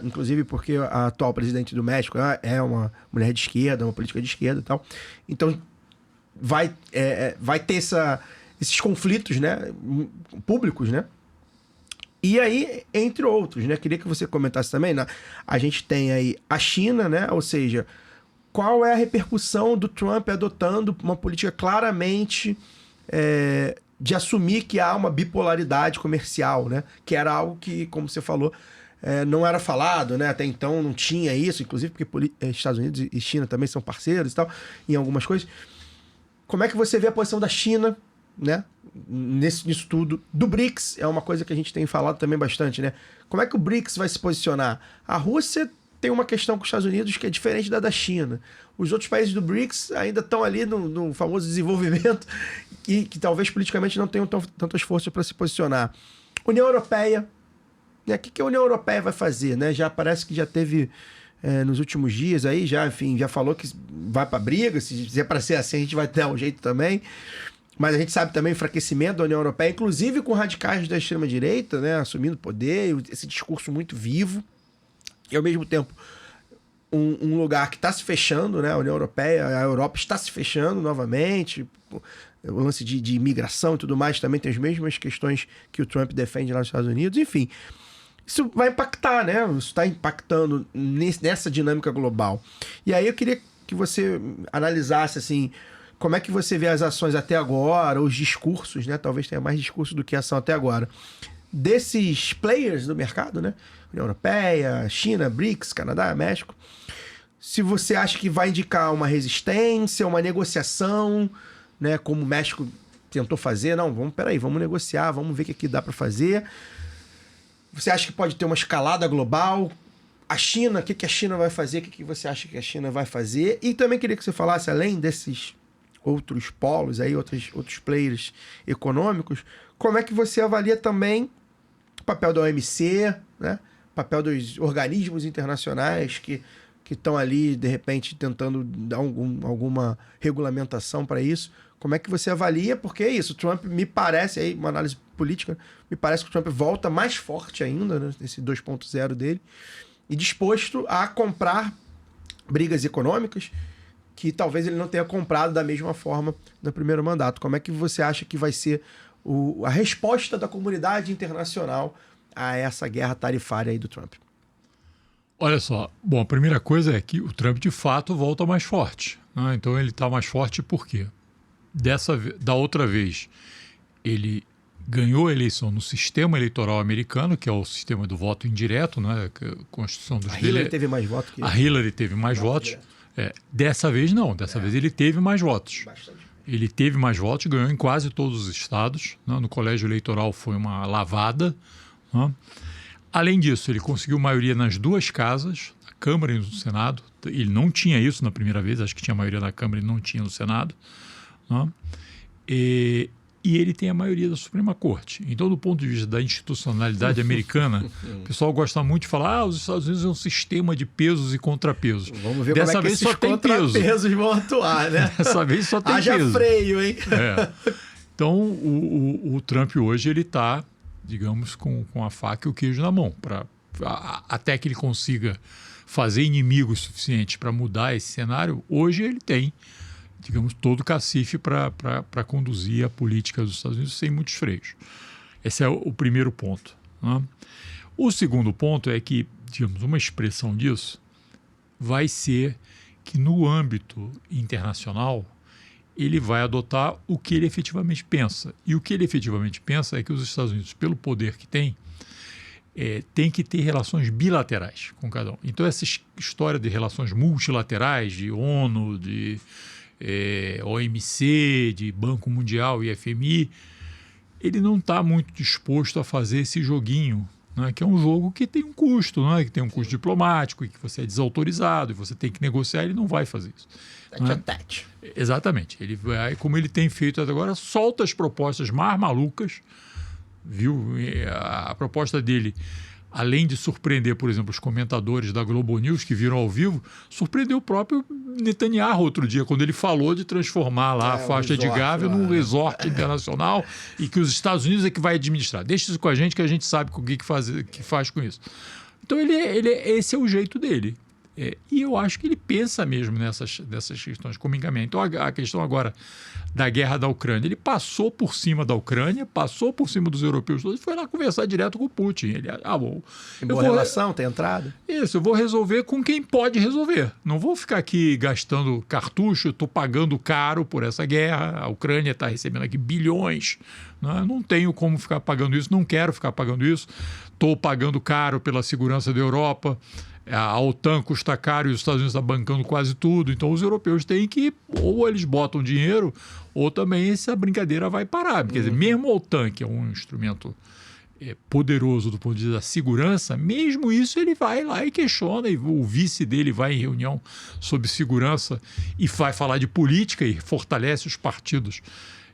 inclusive porque a atual presidente do México é uma mulher de esquerda, uma política de esquerda e tal. Então vai ter esses conflitos, né? Públicos, né? E aí, entre outros, né? Queria que você comentasse também, né? A gente tem aí a China, né? Ou seja, qual é a repercussão do Trump adotando uma política claramente de assumir que há uma bipolaridade comercial, né? Que era algo que, como você falou, não era falado, né? Até então não tinha isso, inclusive porque Estados Unidos e China também são parceiros e tal, em algumas coisas. Como é que você vê a posição da China, né? Nisso tudo, do BRICS, é uma coisa que a gente tem falado também bastante, né? Como é que o BRICS vai se posicionar? A Rússia tem uma questão com os Estados Unidos que é diferente da China. Os outros países do BRICS ainda estão ali no famoso desenvolvimento e que talvez politicamente não tenham tantas forças para se posicionar. União Europeia, né? O que a União Europeia vai fazer, né? Já parece que já teve nos últimos dias aí, já falou que vai para briga, se é para ser assim a gente vai ter um jeito também. Mas a gente sabe também o enfraquecimento da União Europeia, inclusive com radicais da extrema-direita, né, assumindo poder, esse discurso muito vivo. E, ao mesmo tempo, um lugar que está se fechando, né, a União Europeia, a Europa está se fechando novamente. O lance de imigração e tudo mais também tem as mesmas questões que o Trump defende lá nos Estados Unidos. Enfim, isso vai impactar, né? Isso está impactando nessa dinâmica global. E aí eu queria que você analisasse, assim, como é que você vê as ações até agora, os discursos, né? Talvez tenha mais discurso do que ação até agora. Desses players do mercado, né? União Europeia, China, BRICS, Canadá, México. Se você acha que vai indicar uma resistência, uma negociação, né? Como o México tentou fazer. Não, vamos negociar, vamos ver o que dá para fazer. Você acha que pode ter uma escalada global? A China, o que a China vai fazer? O que você acha que a China vai fazer? E também queria que você falasse, além desses outros polos, aí, outros players econômicos, como é que você avalia também o papel da OMC, né? O papel dos organismos internacionais que estão ali, de repente, tentando dar alguma regulamentação para isso. Como é que você avalia? Porque é isso, o Trump me parece, aí uma análise política, me parece que o Trump volta mais forte ainda, né, nesse 2.0 dele, e disposto a comprar brigas econômicas que talvez ele não tenha comprado da mesma forma no primeiro mandato. Como é que você acha que vai ser a resposta da comunidade internacional a essa guerra tarifária aí do Trump? Olha só, bom, a primeira coisa é que o Trump de fato volta mais forte, né? Então ele está mais forte por quê? Da outra vez, ele ganhou a eleição no sistema eleitoral americano, que é o sistema do voto indireto, né? A Constituição dos Hillary teve mais votos que a Hillary teve mais votos. Dessa vez não, dessa vez ele teve mais votos. Bastante. Ele teve mais votos, ganhou em quase todos os estados, né? No colégio eleitoral foi uma lavada, né? Além disso, ele conseguiu maioria nas duas casas, na Câmara e no Senado. Ele não tinha isso na primeira vez, acho que tinha maioria na Câmara e não tinha no Senado, né? E ele tem a maioria da Suprema Corte. Então, do ponto de vista da institucionalidade americana, o pessoal gosta muito de falar os Estados Unidos é um sistema de pesos e contrapesos. Vamos ver Dessa como é que vez só esses tem peso. contrapesos vão atuar, né? Dessa vez só tem Haja peso. freio, hein? Então, o Trump hoje ele está digamos, com a faca e o queijo na mão, até que ele consiga fazer inimigos suficientes para mudar esse cenário. Hoje ele tem, digamos, todo o cacife para conduzir a política dos Estados Unidos sem muitos freios. Esse é o primeiro ponto, né? O segundo ponto é que, digamos, uma expressão disso vai ser que no âmbito internacional ele vai adotar o que ele efetivamente pensa. E o que ele efetivamente pensa é que os Estados Unidos, pelo poder que tem que ter relações bilaterais com cada um. Então essa história de relações multilaterais, de ONU, de OMC, de Banco Mundial e FMI, ele não está muito disposto a fazer esse joguinho, né, que é um jogo que tem um custo, né, que tem um custo diplomático, e que você é desautorizado, e você tem que negociar, ele não vai fazer isso. Tete. Exatamente. Ele vai, como ele tem feito até agora, solta as propostas mais malucas, viu? A proposta dele, além de surpreender, por exemplo, os comentadores da Globo News que viram ao vivo, surpreendeu o próprio Netanyahu outro dia, quando ele falou de transformar lá a faixa de Gaza num resort internacional e que os Estados Unidos é que vai administrar. Deixa isso com a gente sabe o que faz com isso. Então esse é o jeito dele. E eu acho que ele pensa mesmo nessas questões como encaminhamento. Então, a questão agora da guerra da Ucrânia, ele passou por cima da Ucrânia, passou por cima dos europeus todos e foi lá conversar direto com o Putin. Ele, bom, tem boa relação, tem entrada. Isso, eu vou resolver com quem pode resolver. Não vou ficar aqui gastando cartucho, estou pagando caro por essa guerra, a Ucrânia está recebendo aqui bilhões, né? Não tenho como ficar pagando isso, não quero ficar pagando isso, estou pagando caro pela segurança da Europa. A OTAN custa caro e os Estados Unidos estão bancando quase tudo. Então, os europeus têm que, ou eles botam dinheiro, ou também essa brincadeira vai parar. Quer dizer, mesmo a OTAN, que é um instrumento poderoso do ponto de vista da segurança, mesmo isso ele vai lá e questiona, e o vice dele vai em reunião sobre segurança e vai falar de política e fortalece os partidos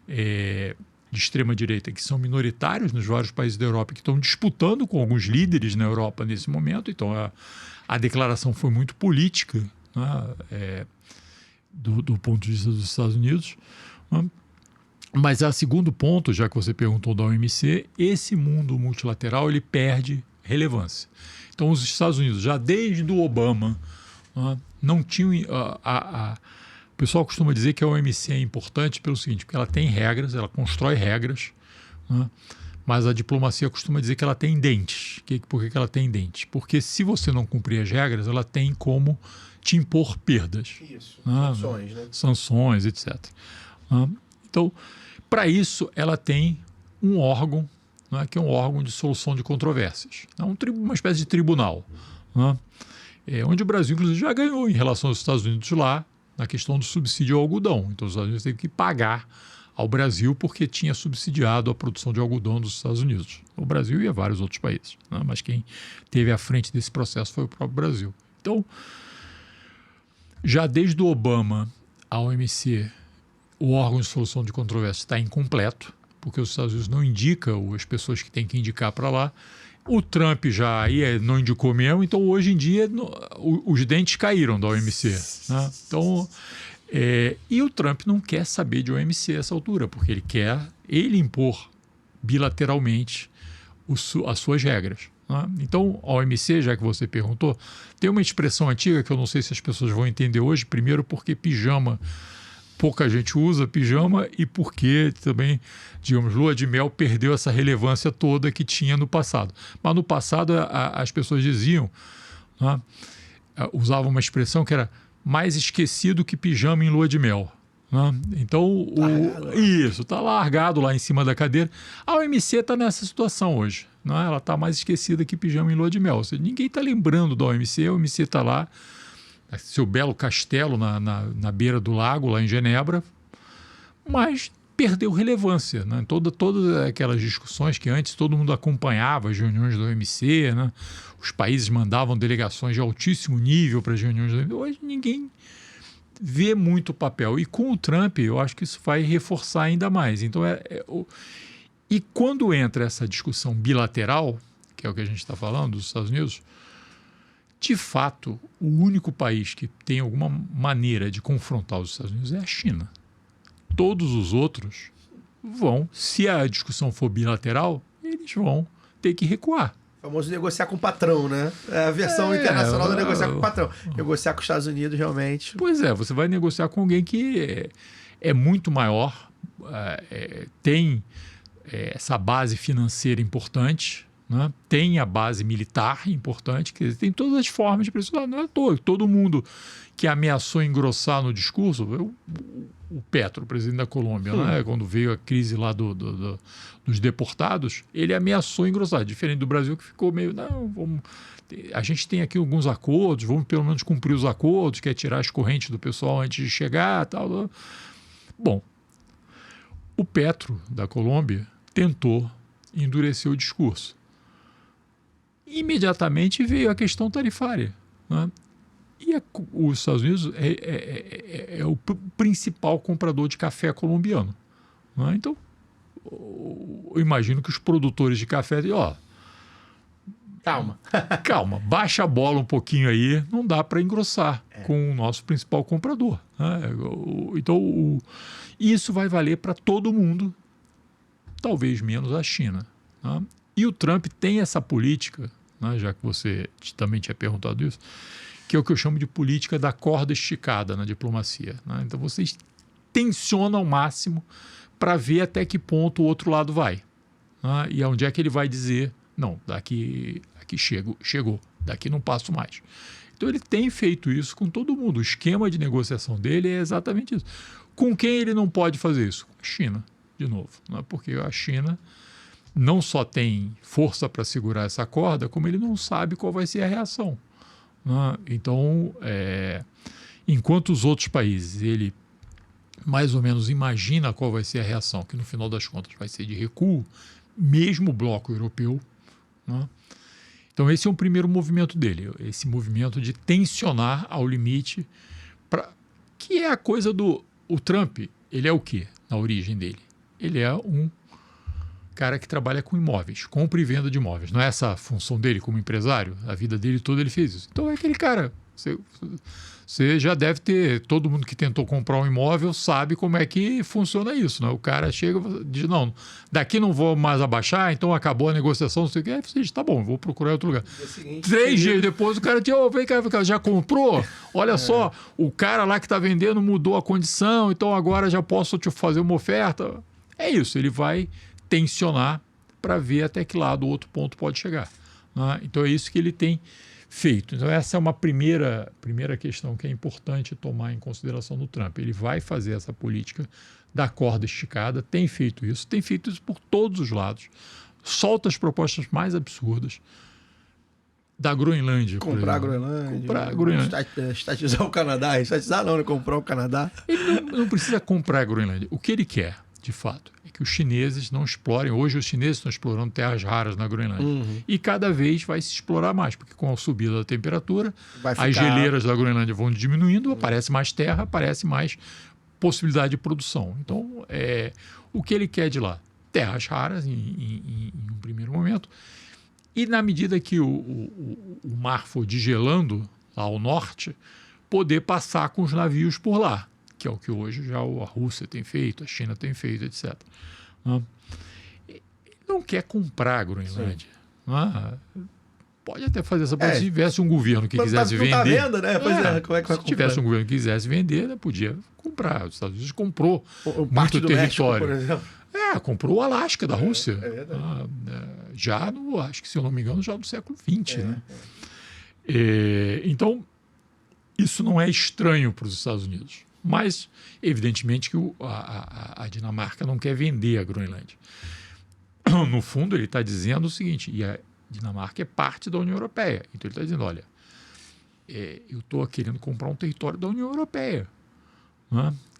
de extrema-direita, que são minoritários nos vários países da Europa, que estão disputando com alguns líderes na Europa nesse momento. Então, a declaração foi muito política, né, do ponto de vista dos Estados Unidos. Né? Mas, a segundo ponto, já que você perguntou da OMC, esse mundo multilateral ele perde relevância. Então, os Estados Unidos, já desde o Obama, não tinham... O pessoal costuma dizer que a OMC é importante pelo seguinte, porque ela tem regras, ela constrói regras, né? Mas a diplomacia costuma dizer que ela tem dentes. Por que ela tem dentes? Porque se você não cumprir as regras, ela tem como te impor perdas. Isso, sanções, né? Sanções, etc. Então, para isso, ela tem um órgão, né, que é um órgão de solução de controvérsias. É uma espécie de tribunal, né, onde o Brasil, inclusive, já ganhou em relação aos Estados Unidos lá, na questão do subsídio ao algodão. Então, os Estados Unidos teve que pagar ao Brasil porque tinha subsidiado a produção de algodão dos Estados Unidos. O Brasil e vários outros países, né? Mas quem teve à frente desse processo foi o próprio Brasil. Então, já desde o Obama, a OMC, o órgão de solução de controvérsia, está incompleto, porque os Estados Unidos não indicam as pessoas que têm que indicar para lá. O Trump já não indicou mesmo, então hoje em dia os dentes caíram da OMC. Né? Então, e o Trump não quer saber de OMC a essa altura, porque ele quer impor bilateralmente as suas regras. Né? Então, a OMC, já que você perguntou, tem uma expressão antiga que eu não sei se as pessoas vão entender hoje, primeiro porque pijama... Pouca gente usa pijama e porque também, digamos, lua de mel perdeu essa relevância toda que tinha no passado. Mas no passado as pessoas diziam, né, usavam uma expressão que era mais esquecido que pijama em lua de mel. Né? Então, isso, está largado lá em cima da cadeira. A OMC está nessa situação hoje. Né? Ela está mais esquecida que pijama em lua de mel. Ou seja, ninguém está lembrando da OMC, a OMC está lá, seu belo castelo na beira do lago, lá em Genebra, mas perdeu relevância. Né? Todas aquelas discussões que antes todo mundo acompanhava, as reuniões do OMC, né? Os países mandavam delegações de altíssimo nível para as reuniões do OMC. Hoje ninguém vê muito papel. E com o Trump, eu acho que isso vai reforçar ainda mais. Então, e quando entra essa discussão bilateral, que é o que a gente está falando, dos Estados Unidos, de fato, o único país que tem alguma maneira de confrontar os Estados Unidos é a China. Todos os outros vão, se a discussão for bilateral, eles eles vão ter que recuar. O famoso negociar com o patrão, né? É a versão internacional do negociar com o patrão. Negociar com os Estados Unidos, realmente. Pois é, você vai negociar com alguém que é muito maior, tem essa base financeira importante, né? Tem a base militar importante, que tem todas as formas de pressionar. Não é à toa. Todo mundo que ameaçou engrossar no discurso, o Petro, o presidente da Colômbia, né? Quando veio a crise lá dos deportados, ele ameaçou engrossar, diferente do Brasil que ficou meio, não, a gente tem aqui alguns acordos, vamos pelo menos cumprir os acordos, que é tirar as correntes do pessoal antes de chegar, tal. Bom, o Petro da Colômbia tentou endurecer o discurso. Imediatamente veio a questão tarifária, né? E os Estados Unidos é o principal comprador de café colombiano, né? Então, eu imagino que os produtores de café dizem, calma, baixa a bola um pouquinho aí, não dá para engrossar com o nosso principal comprador, né? Então, isso vai valer para todo mundo, talvez menos a China, né? E o Trump tem essa política, né, já que você também tinha perguntado isso, que é o que eu chamo de política da corda esticada na diplomacia, né? Então vocês tensionam ao máximo para ver até que ponto o outro lado vai, né? E onde é que ele vai dizer, não, daqui chegou, daqui não passo mais. Então ele tem feito isso com todo mundo. O esquema de negociação dele é exatamente isso. Com quem ele não pode fazer isso? Com a China, de novo, né? Porque a China não só tem força para segurar essa corda, como ele não sabe qual vai ser a reação, né? Então, enquanto os outros países, ele mais ou menos imagina qual vai ser a reação, que no final das contas vai ser de recuo, mesmo o bloco europeu, né? Então esse é um primeiro movimento dele, esse movimento de tensionar ao limite, que é a coisa do... O Trump, ele é o quê na origem dele? Ele é um cara que trabalha com imóveis, compra e venda de imóveis. Não é essa a função dele como empresário? A vida dele toda ele fez isso. Então é aquele cara. Você já deve ter... Todo mundo que tentou comprar um imóvel sabe como é que funciona isso, né? O cara chega e diz, não, daqui não vou mais abaixar, então acabou a negociação, não sei o que. Aí você diz, tá bom, vou procurar outro lugar. 3 dias depois o cara diz, vem cá, já comprou? Olha só, o cara lá que está vendendo mudou a condição, então agora já posso te fazer uma oferta. É isso, ele vai tensionar para ver até que lado o outro ponto pode chegar, né? Então é isso que ele tem feito. Então essa é uma primeira questão que é importante tomar em consideração no Trump. Ele vai fazer essa política da corda esticada, tem feito isso por todos os lados, solta as propostas mais absurdas da Groenlândia. Comprar a Groenlândia. Estatizar o Canadá. Estatizar não, né? Comprar o Canadá. Ele não precisa comprar a Groenlândia. O que ele quer, de fato, é que os chineses não explorem. Hoje os chineses estão explorando terras raras na Groenlândia. E cada vez vai se explorar mais, porque com a subida da temperatura, as geleiras da Groenlândia vão diminuindo, aparece mais terra, aparece mais possibilidade de produção. Então, o que ele quer de lá? Terras raras, em um primeiro momento. E na medida que o mar for desgelando lá ao norte, poder passar com os navios por lá, que é o que hoje já a Rússia tem feito, a China tem feito, etc. Ele não quer comprar a Groenlândia. Pode até fazer essa coisa se tivesse um governo que quisesse vender. Não está venda, né? Pois como é que vai se tivesse um governo que quisesse vender, né, podia comprar. Os Estados Unidos comprou parte muito do território. México, por exemplo. Comprou o Alasca da Rússia. Já acho que, se eu não me engano, já no século XX. Né? Então, isso não é estranho para os Estados Unidos. Mas, evidentemente, que a Dinamarca não quer vender a Groenlândia. No fundo, ele está dizendo o seguinte, e a Dinamarca é parte da União Europeia. Então, ele está dizendo, olha, eu estou querendo comprar um território da União Europeia.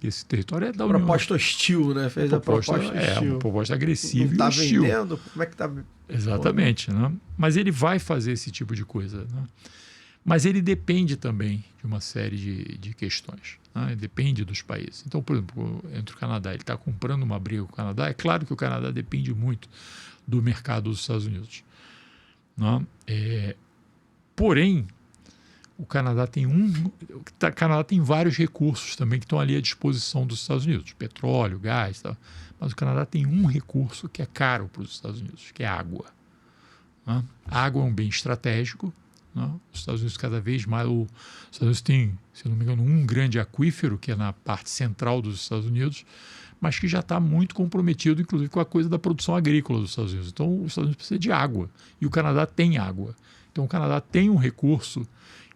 Esse território é da União Proposta hostil, né? Fez a proposta hostil. Uma proposta agressiva e hostil. Não está vendendo? Como é que está... Exatamente. Né? Mas ele vai fazer esse tipo de coisa. Né? Mas ele depende também de uma série de questões. Né? Depende dos países. Então, por exemplo, entre o Canadá, ele está comprando uma briga com o Canadá. É claro que o Canadá depende muito do mercado dos Estados Unidos. Né? Porém, O Canadá tem vários recursos também que estão ali à disposição dos Estados Unidos, petróleo, gás, tal. Mas o Canadá tem um recurso que é caro para os Estados Unidos, que é água. Né? A água é um bem estratégico. Né? Os Estados Unidos cada vez mais... Os Estados Unidos tem, se não me engano, um grande aquífero, que é na parte central dos Estados Unidos, mas que já está muito comprometido, inclusive, com a coisa da produção agrícola dos Estados Unidos. Então, os Estados Unidos precisam de água. E o Canadá tem água. Então, o Canadá tem um recurso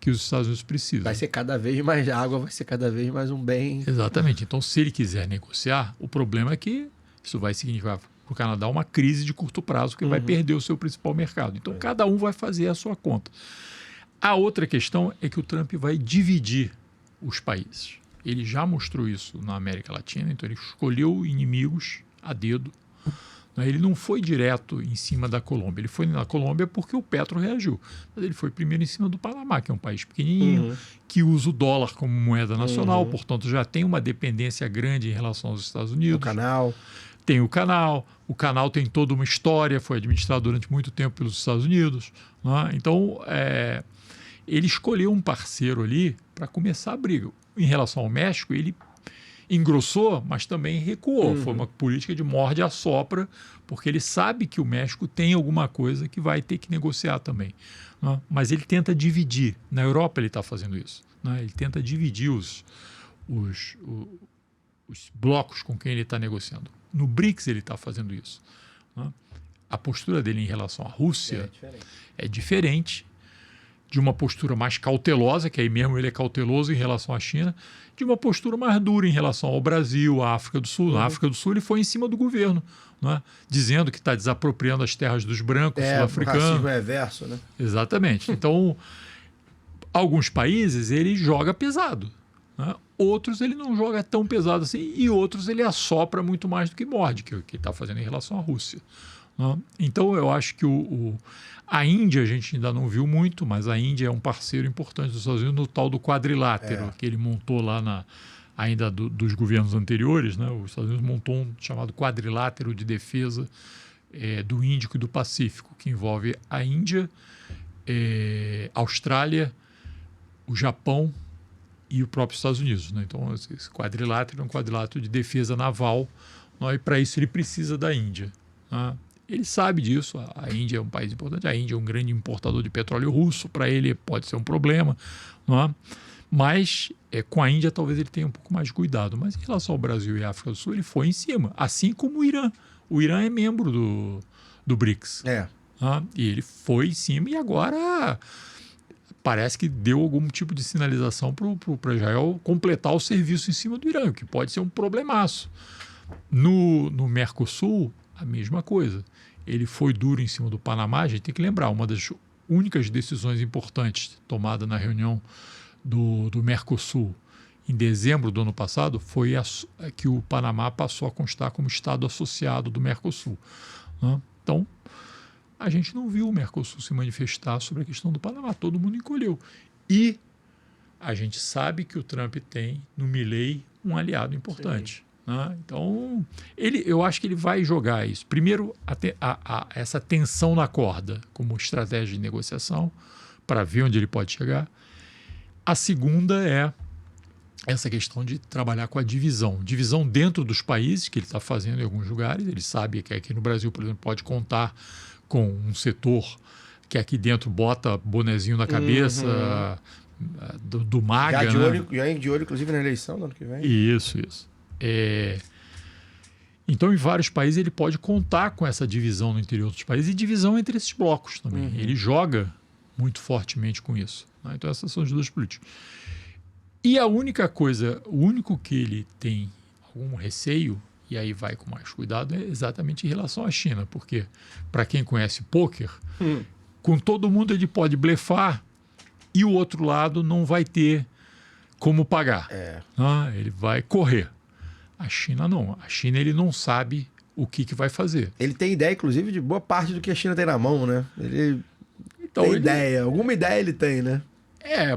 que os Estados Unidos precisam. Vai ser cada vez mais água, vai ser cada vez mais um bem... Exatamente. Então, se ele quiser negociar, o problema é que isso vai significar para o Canadá uma crise de curto prazo, que vai perder o seu principal mercado. Então, cada um vai fazer a sua conta. A outra questão é que o Trump vai dividir os países. Ele já mostrou isso na América Latina, então ele escolheu inimigos a dedo. Ele não foi direto em cima da Colômbia. Ele foi na Colômbia porque o Petro reagiu. Mas ele foi primeiro em cima do Panamá, que é um país pequenininho, que usa o dólar como moeda nacional, portanto já tem uma dependência grande em relação aos Estados Unidos. O canal. Tem o canal tem toda uma história, foi administrado durante muito tempo pelos Estados Unidos. Né? Então, ele escolheu um parceiro ali para começar a briga. Em relação ao México, ele engrossou, mas também recuou. Foi uma política de morde e assopra, porque ele sabe que o México tem alguma coisa que vai ter que negociar também. Né? Mas ele tenta dividir. Na Europa ele está fazendo isso. Né? Ele tenta dividir os blocos com quem ele está negociando. No BRICS ele está fazendo isso. Né? A postura dele em relação à Rússia é diferente de uma postura mais cautelosa, que aí mesmo ele é cauteloso em relação à China, de uma postura mais dura em relação ao Brasil, à África do Sul. Na África do Sul ele foi em cima do governo, né? Dizendo que está desapropriando as terras dos brancos sul-africanos. O racismo é reverso, né? Exatamente. Então, alguns países ele joga pesado, né? Outros ele não joga tão pesado assim, e outros ele assopra muito mais do que morde, que é o que está fazendo em relação à Rússia. Né? Então, eu acho que a Índia a gente ainda não viu muito, mas a Índia é um parceiro importante dos Estados Unidos no tal do quadrilátero, que ele montou lá ainda dos governos anteriores. Né? Os Estados Unidos montou um chamado quadrilátero de defesa do Índico e do Pacífico, que envolve a Índia, a Austrália, o Japão e o próprio Estados Unidos. Né? Então, esse quadrilátero é um quadrilátero de defesa naval, né? E para isso ele precisa da Índia. Né? Ele sabe disso, a Índia é um país importante, a Índia é um grande importador de petróleo russo, para ele pode ser um problema, não é? Mas com a Índia talvez ele tenha um pouco mais de cuidado, mas em relação ao Brasil e à África do Sul ele foi em cima, assim como o Irã. O Irã é membro do BRICS. E ele foi em cima e agora parece que deu algum tipo de sinalização para Israel completar o serviço em cima do Irã, o que pode ser um problemaço. No Mercosul, a mesma coisa. Ele foi duro em cima do Panamá. A gente tem que lembrar, uma das únicas decisões importantes tomada na reunião do Mercosul em dezembro do ano passado foi que o Panamá passou a constar como Estado associado do Mercosul. Né? Então, a gente não viu o Mercosul se manifestar sobre a questão do Panamá. Todo mundo encolheu. E a gente sabe que o Trump tem no Milley um aliado importante. Sim. Então, eu acho que ele vai jogar isso. Primeiro, essa tensão na corda como estratégia de negociação para ver onde ele pode chegar. A segunda é essa questão de trabalhar com a divisão. Divisão dentro dos países, que ele está fazendo em alguns lugares. Ele sabe que aqui no Brasil, por exemplo, pode contar com um setor que aqui dentro bota bonezinho na cabeça do MAGA. Já de olho, inclusive, na eleição do ano que vem. Isso. Então, em vários países, ele pode contar com essa divisão no interior dos países e divisão entre esses blocos também. Ele joga muito fortemente com isso. Né? Então, essas são as duas políticas. E a única coisa, o único que ele tem algum receio, e aí vai com mais cuidado, é exatamente em relação à China. Porque, para quem conhece pôquer, com todo mundo ele pode blefar e o outro lado não vai ter como pagar. Ele vai correr. A China não. A China ele não sabe o que vai fazer. Ele tem ideia, inclusive, de boa parte do que a China tem na mão, né? Ele tem ideia. Alguma ideia ele tem, né?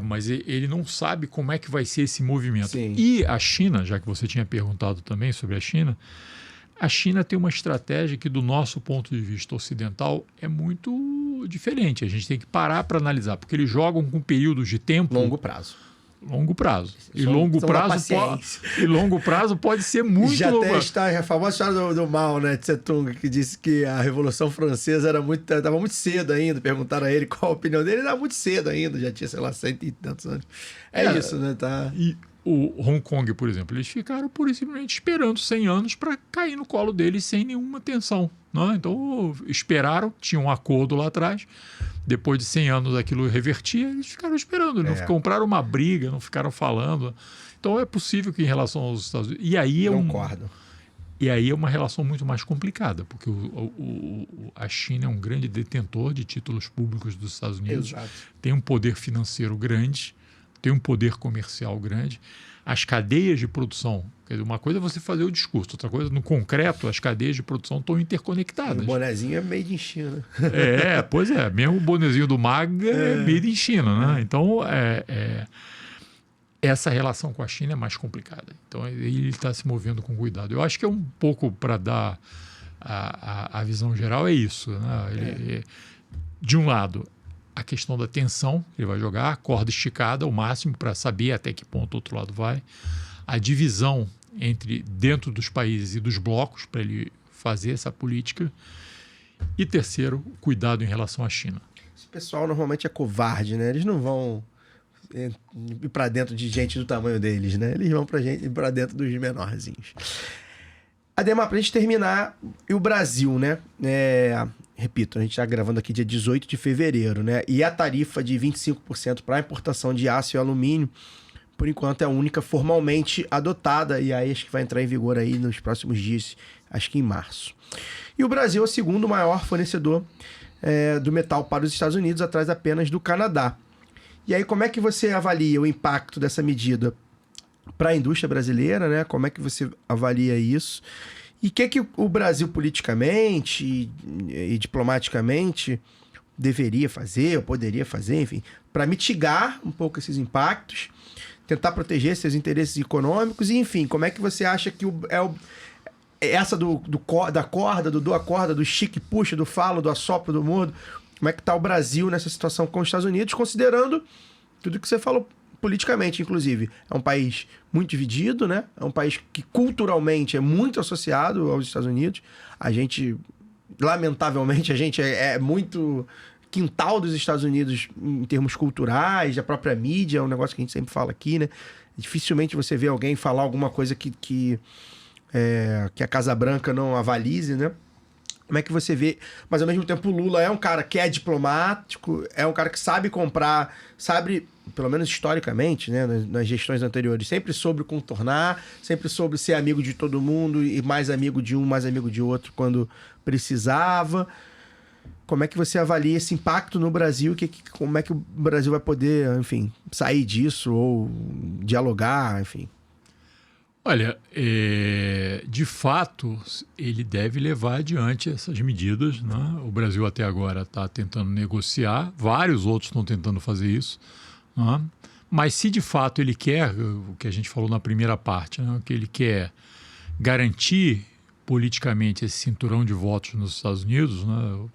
Mas ele não sabe como é que vai ser esse movimento. Sim. E a China, já que você tinha perguntado também sobre a China tem uma estratégia que, do nosso ponto de vista ocidental, é muito diferente. A gente tem que parar para analisar, porque eles jogam com períodos de tempo... Longo prazo. Longo prazo. E longo prazo pode ser muito Já longo. até está a famosa história do Mao, né, de Tse-tung, que disse que a Revolução Francesa estava muito cedo ainda. Perguntaram a ele qual a opinião dele. Ele era muito cedo ainda, já tinha, sei lá, 100 e tantos anos. É isso, né? Tá... E o Hong Kong, por exemplo, eles ficaram pura e simplesmente esperando 100 anos para cair no colo deles sem nenhuma tensão. Né? Então, esperaram, tinha um acordo lá atrás. Depois de 100 anos aquilo revertia, eles ficaram esperando. Não compraram uma briga, não ficaram falando. Então, é possível que em relação aos Estados Unidos... E aí Concordo. E aí é uma relação muito mais complicada, porque a China é um grande detentor de títulos públicos dos Estados Unidos. Exato. Tem um poder financeiro grande, tem um poder comercial grande. As cadeias de produção, quer dizer, uma coisa é você fazer o discurso, outra coisa, no concreto, as cadeias de produção estão interconectadas. O bonezinho é made in China. Pois é, mesmo o bonezinho do MAG é made in China, né? Então, essa relação com a China é mais complicada. Então, ele está se movendo com cuidado. Eu acho que é um pouco para dar a visão geral, é isso. Né? De um lado, a questão da tensão, ele vai jogar a corda esticada ao máximo para saber até que ponto o outro lado vai. A divisão dentro dos países e dos blocos para ele fazer essa política. E terceiro, cuidado em relação à China. Esse pessoal normalmente é covarde, né? Eles não vão ir para dentro de gente do tamanho deles, né? Eles vão para dentro dos menorzinhos. Ademar, para a gente terminar, e o Brasil, né? Repito, a gente está gravando aqui dia 18 de fevereiro, né? E a tarifa de 25% para a importação de aço e alumínio, por enquanto, é a única formalmente adotada, e aí acho que vai entrar em vigor aí nos próximos dias, acho que em março. E o Brasil é o segundo maior fornecedor do metal para os Estados Unidos, atrás apenas do Canadá. E aí, como é que você avalia o impacto dessa medida para a indústria brasileira, né? Como é que você avalia isso? E o que o Brasil politicamente e diplomaticamente deveria fazer, ou poderia fazer, enfim, para mitigar um pouco esses impactos, tentar proteger seus interesses econômicos e, enfim, como é que você acha que essa da corda, do dou a corda, do chique puxa, do falo, do assopro, do mudo, como é que está o Brasil nessa situação com os Estados Unidos, considerando tudo que você falou politicamente, inclusive. É um país muito dividido, né? É um país que culturalmente é muito associado aos Estados Unidos. A gente, lamentavelmente, é muito quintal dos Estados Unidos em termos culturais, da própria mídia, é um negócio que a gente sempre fala aqui, né? Dificilmente você vê alguém falar alguma coisa que a Casa Branca não avalize, né? Como é que você vê? Mas, ao mesmo tempo, o Lula é um cara que é diplomático, é um cara que sabe comprar, sabe, pelo menos historicamente, né, nas gestões anteriores, sempre soube contornar, sempre soube ser amigo de todo mundo e mais amigo de um, mais amigo de outro quando precisava. Como é que você avalia esse impacto no Brasil? Como é que o Brasil vai poder, enfim, sair disso ou dialogar, enfim? Olha, de fato, ele deve levar adiante essas medidas, né? O Brasil até agora está tentando negociar, vários outros estão tentando fazer isso, né? Mas se de fato ele quer, o que a gente falou na primeira parte, né? Que ele quer garantir politicamente esse cinturão de votos nos Estados Unidos, né?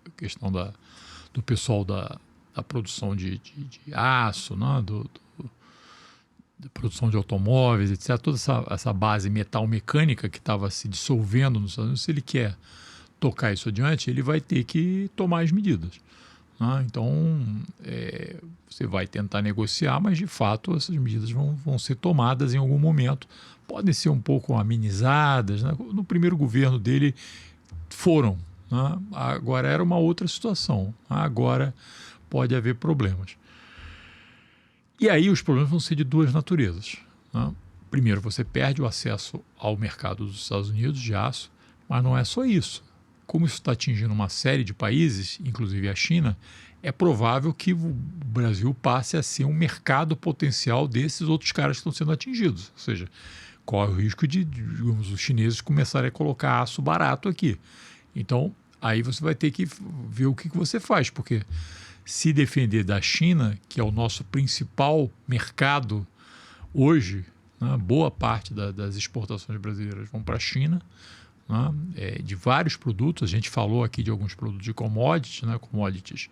A questão do pessoal da produção de aço, né? Da produção de automóveis, etc., toda essa base metal-mecânica que estava se dissolvendo nos Estados Unidos, se ele quer tocar isso adiante, ele vai ter que tomar as medidas. Né? Então, você vai tentar negociar, mas, de fato, essas medidas vão ser tomadas em algum momento. Podem ser um pouco amenizadas. Né? No primeiro governo dele, foram. Né? Agora era uma outra situação. Agora pode haver problemas. E aí os problemas vão ser de duas naturezas. Né? Primeiro, você perde o acesso ao mercado dos Estados Unidos de aço, mas não é só isso. Como isso está atingindo uma série de países, inclusive a China, é provável que o Brasil passe a ser um mercado potencial desses outros caras que estão sendo atingidos. Ou seja, corre o risco de, digamos, os chineses começarem a colocar aço barato aqui. Então, aí você vai ter que ver o que você faz, porque se defender da China, que é o nosso principal mercado hoje, né, boa parte das exportações brasileiras vão para a China, né, de vários produtos. A gente falou aqui de alguns produtos de commodities, né, commodities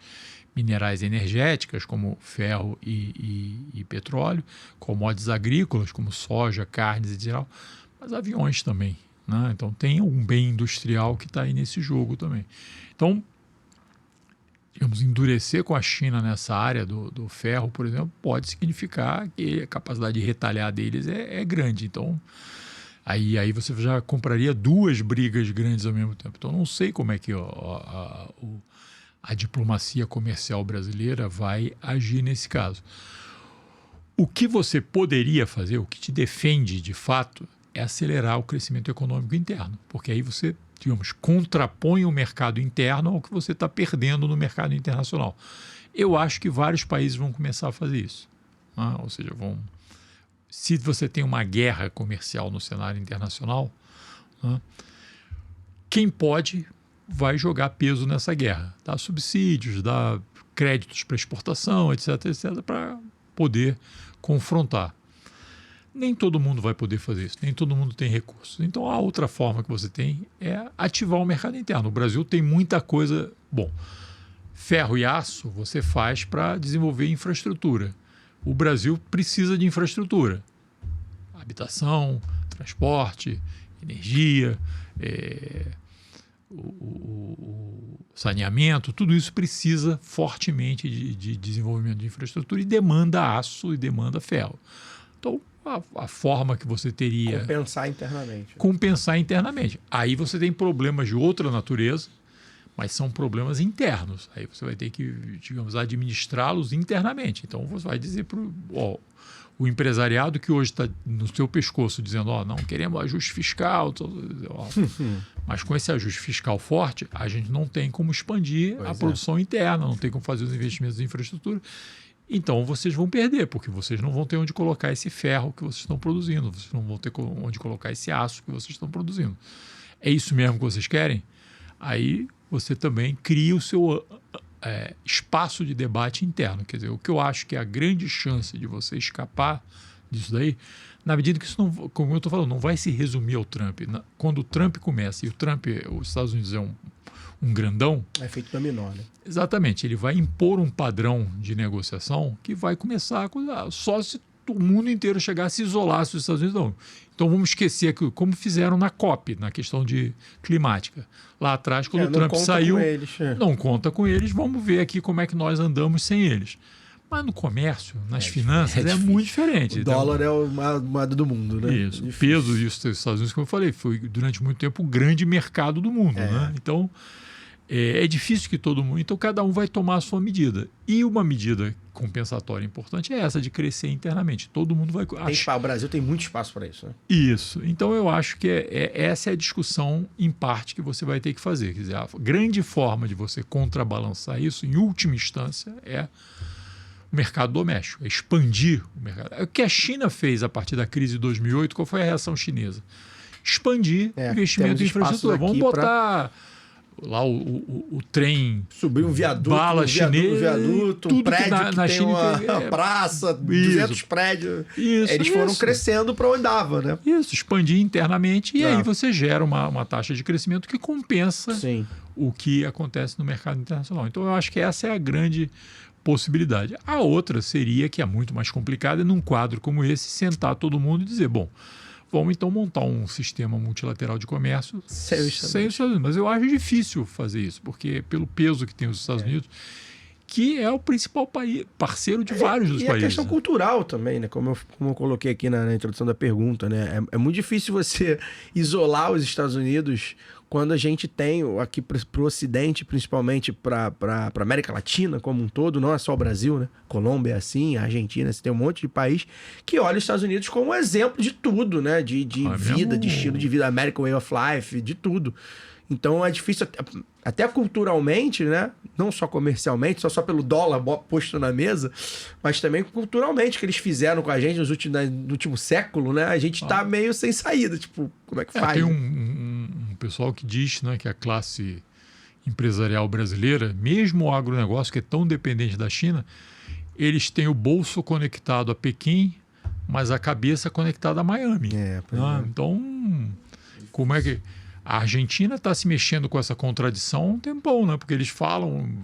minerais energéticas, como ferro e petróleo, commodities agrícolas, como soja, carnes e geral, mas aviões também, né? Então tem um bem industrial que está aí nesse jogo também. Então, digamos, endurecer com a China nessa área do ferro, por exemplo, pode significar que a capacidade de retalhar deles é grande. Então, aí você já compraria duas brigas grandes ao mesmo tempo. Então, não sei como é que a diplomacia comercial brasileira vai agir nesse caso. O que você poderia fazer, o que te defende de fato, é acelerar o crescimento econômico interno, porque aí você, digamos, contrapõe o mercado interno ao que você está perdendo no mercado internacional. Eu acho que vários países vão começar a fazer isso, né? Ou seja, se você tem uma guerra comercial no cenário internacional, né, quem pode vai jogar peso nessa guerra, dar subsídios, dar créditos para exportação, etc., para poder confrontar. Nem todo mundo vai poder fazer isso, nem todo mundo tem recursos. Então, a outra forma que você tem é ativar o mercado interno. O Brasil tem muita coisa. Bom, ferro e aço você faz para desenvolver infraestrutura. O Brasil precisa de infraestrutura. Habitação, transporte, energia, o saneamento, tudo isso precisa fortemente de desenvolvimento de infraestrutura e demanda aço e demanda ferro. Então, a forma que você teria... Compensar internamente. Aí você tem problemas de outra natureza, mas são problemas internos. Aí você vai ter que, digamos, administrá-los internamente. Então, você vai dizer para o empresariado que hoje está no seu pescoço dizendo, não queremos ajuste fiscal, mas com esse ajuste fiscal forte, a gente não tem como expandir a produção interna, não tem como fazer os investimentos em infraestrutura. Então, vocês vão perder, porque vocês não vão ter onde colocar esse ferro que vocês estão produzindo, vocês não vão ter onde colocar esse aço que vocês estão produzindo. É isso mesmo que vocês querem? Aí você também cria o seu espaço de debate interno. Quer dizer, o que eu acho que é a grande chance de você escapar disso daí, na medida que isso não, como eu estou falando, não vai se resumir ao Trump. Quando o Trump começa, e o Trump, os Estados Unidos é um grandão... É efeito dominó, né? Exatamente. Ele vai impor um padrão de negociação que vai começar só se o mundo inteiro chegar a se isolar se os Estados Unidos não. Então vamos esquecer que, como fizeram na COP, na questão de climática. Lá atrás, quando o Trump saiu, não conta com eles, vamos ver aqui como é que nós andamos sem eles. Mas no comércio, nas finanças, é muito diferente. O dólar é a moeda do mundo, né? Isso. O peso dos Estados Unidos, como eu falei, foi durante muito tempo o grande mercado do mundo, né? Então, é difícil que todo mundo... Então, cada um vai tomar a sua medida. E uma medida compensatória importante é essa, de crescer internamente. Todo mundo vai... O Brasil tem muito espaço para isso, né? Isso. Então, eu acho que essa é a discussão, em parte, que você vai ter que fazer. Quer dizer, a grande forma de você contrabalançar isso, em última instância, é o mercado doméstico, é expandir o mercado. O que a China fez a partir da crise de 2008, qual foi a reação chinesa? Expandir investimento em infraestrutura. Vamos botar... Lá o trem, subir um viaduto, bala chinês, viaduto, um prédio que tem uma praça, 200 prédios. Eles foram crescendo para onde dava, né? Isso, expandir internamente e aí você gera uma taxa de crescimento que compensa o que acontece no mercado internacional. Então eu acho que essa é a grande possibilidade. A outra seria, que é muito mais complicada, num quadro como esse, sentar todo mundo e dizer, bom, vamos então montar um sistema multilateral de comércio sem os Estados Unidos. Mas eu acho difícil fazer isso, porque pelo peso que tem os Estados Unidos, que é o principal parceiro de vários dos países. E a questão cultural também, né? Como eu coloquei aqui na introdução da pergunta, né? É muito difícil você isolar os Estados Unidos quando a gente tem aqui para o Ocidente, principalmente para a América Latina como um todo, não é só o Brasil, né? Colômbia é assim, a Argentina, você tem um monte de país que olha os Estados Unidos como um exemplo de tudo, né? De vida, de estilo de vida, American Way of Life, de tudo. Então é difícil, até culturalmente, né? Não só comercialmente, só pelo dólar posto na mesa, mas também culturalmente, que eles fizeram com a gente no último século, né? A gente tá meio sem saída, tipo, como é que faz? Tem um pessoal que diz, né, que a classe empresarial brasileira, mesmo o agronegócio, que é tão dependente da China, eles têm o bolso conectado a Pequim, mas a cabeça conectada a Miami. Então, como é que... A Argentina está se mexendo com essa contradição há um tempão, né? Porque eles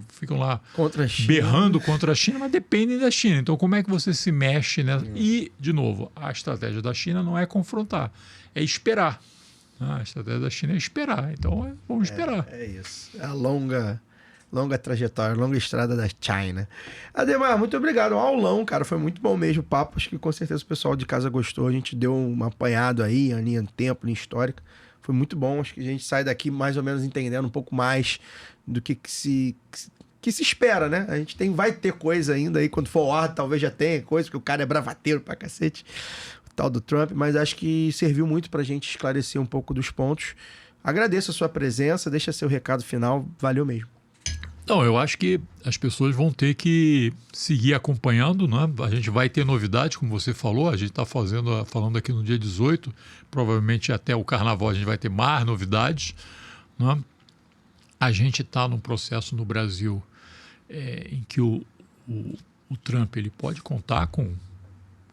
ficam lá Contra a China. berrando contra a China, mas dependem da China. Então, como é que você se mexe, né? E, de novo, a estratégia da China não é confrontar, é esperar. A estratégia da China é esperar. Então, vamos esperar. É isso. É a longa trajetória, longa estrada da China. Ademar, muito obrigado. Um aulão, cara. Foi muito bom mesmo o papo. Acho que com certeza o pessoal de casa gostou. A gente deu um apanhado aí, a linha de tempo, linha histórica. Foi muito bom. Acho que a gente sai daqui mais ou menos entendendo um pouco mais do que se espera, né? A gente vai ter coisa ainda aí. Quando for ordem, talvez já tenha coisa, porque o cara é bravateiro pra cacete, o tal do Trump. Mas acho que serviu muito pra gente esclarecer um pouco dos pontos. Agradeço a sua presença. Deixa seu recado final. Valeu mesmo. Então, eu acho que as pessoas vão ter que seguir acompanhando, né? A gente vai ter novidades, como você falou, a gente está falando aqui no dia 18, provavelmente até o Carnaval a gente vai ter mais novidades, né? A gente está num processo no Brasil em que o Trump ele pode contar com,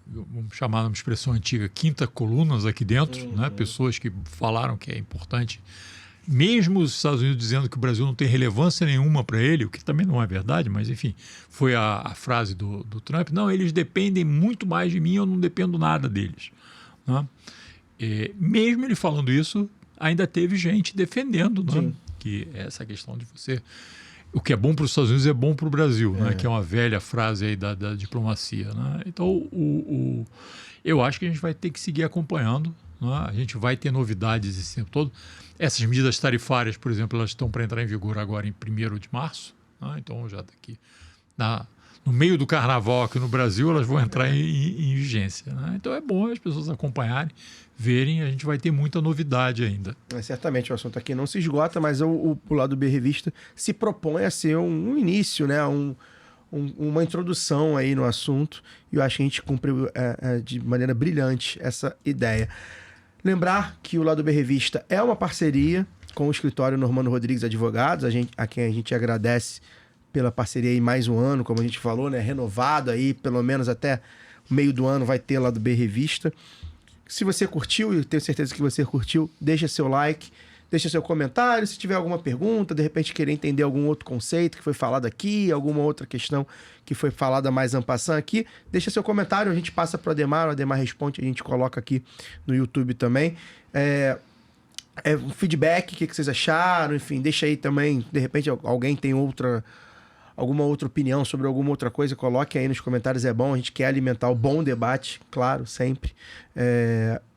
vamos chamar uma expressão antiga, quinta colunas aqui dentro, né? Pessoas que falaram que é importante. Mesmo os Estados Unidos dizendo que o Brasil não tem relevância nenhuma para ele, o que também não é verdade, mas enfim, foi a frase do Trump. Não, eles dependem muito mais de mim, eu não dependo nada deles. Né? Mesmo ele falando isso, ainda teve gente defendendo, né? Que essa questão de você... O que é bom para os Estados Unidos é bom para o Brasil, né? Que é uma velha frase aí da diplomacia. Né? Então, eu acho que a gente vai ter que seguir acompanhando. Né? A gente vai ter novidades esse tempo todo. Essas medidas tarifárias, por exemplo, elas estão para entrar em vigor agora em 1º de março. Né? Então, já daqui no meio do Carnaval aqui no Brasil, elas vão entrar em vigência. Né? Então, é bom as pessoas acompanharem, verem. A gente vai ter muita novidade ainda. Certamente o assunto aqui não se esgota, mas o lado B Revista se propõe a ser um início, né? Uma introdução aí no assunto. E eu acho que a gente cumpriu de maneira brilhante essa ideia. Lembrar que o Lado B Revista é uma parceria com o escritório Normando Rodrigues Advogados, a quem a gente agradece pela parceria aí mais um ano, como a gente falou, né? Renovado aí, pelo menos até o meio do ano vai ter Lado B Revista. Se você curtiu, e eu tenho certeza que você curtiu, deixa seu like, deixa seu comentário. Se tiver alguma pergunta, de repente querer entender algum outro conceito que foi falado aqui, alguma outra questão que foi falada mais en passant aqui, deixa seu comentário, a gente passa para o Ademar responde, a gente coloca aqui no YouTube também. Um feedback, o que vocês acharam, enfim, deixa aí também, de repente alguém tem alguma outra opinião sobre alguma outra coisa, coloque aí nos comentários, é bom, a gente quer alimentar o bom debate, claro, sempre.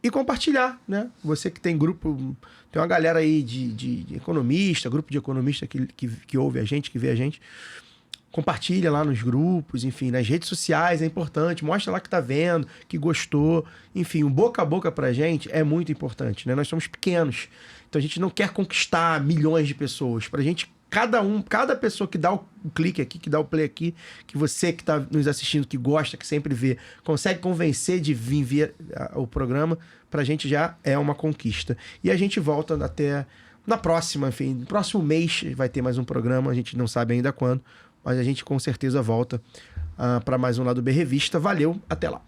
E compartilhar, né? Você que tem grupo, tem uma galera aí de economista, grupo de economista que ouve a gente, que vê a gente, compartilha lá nos grupos, enfim, nas redes sociais é importante, mostra lá que tá vendo, que gostou, enfim, o boca a boca pra gente é muito importante, né? Nós somos pequenos, então a gente não quer conquistar milhões de pessoas, pra gente cada pessoa que dá o clique aqui, que dá o play aqui, que você que está nos assistindo, que gosta, que sempre vê, consegue convencer de vir ver o programa, pra gente já é uma conquista. E a gente volta até na próxima, enfim, no próximo mês vai ter mais um programa, a gente não sabe ainda quando, mas a gente com certeza volta para mais um Lado B Revista. Valeu, até lá.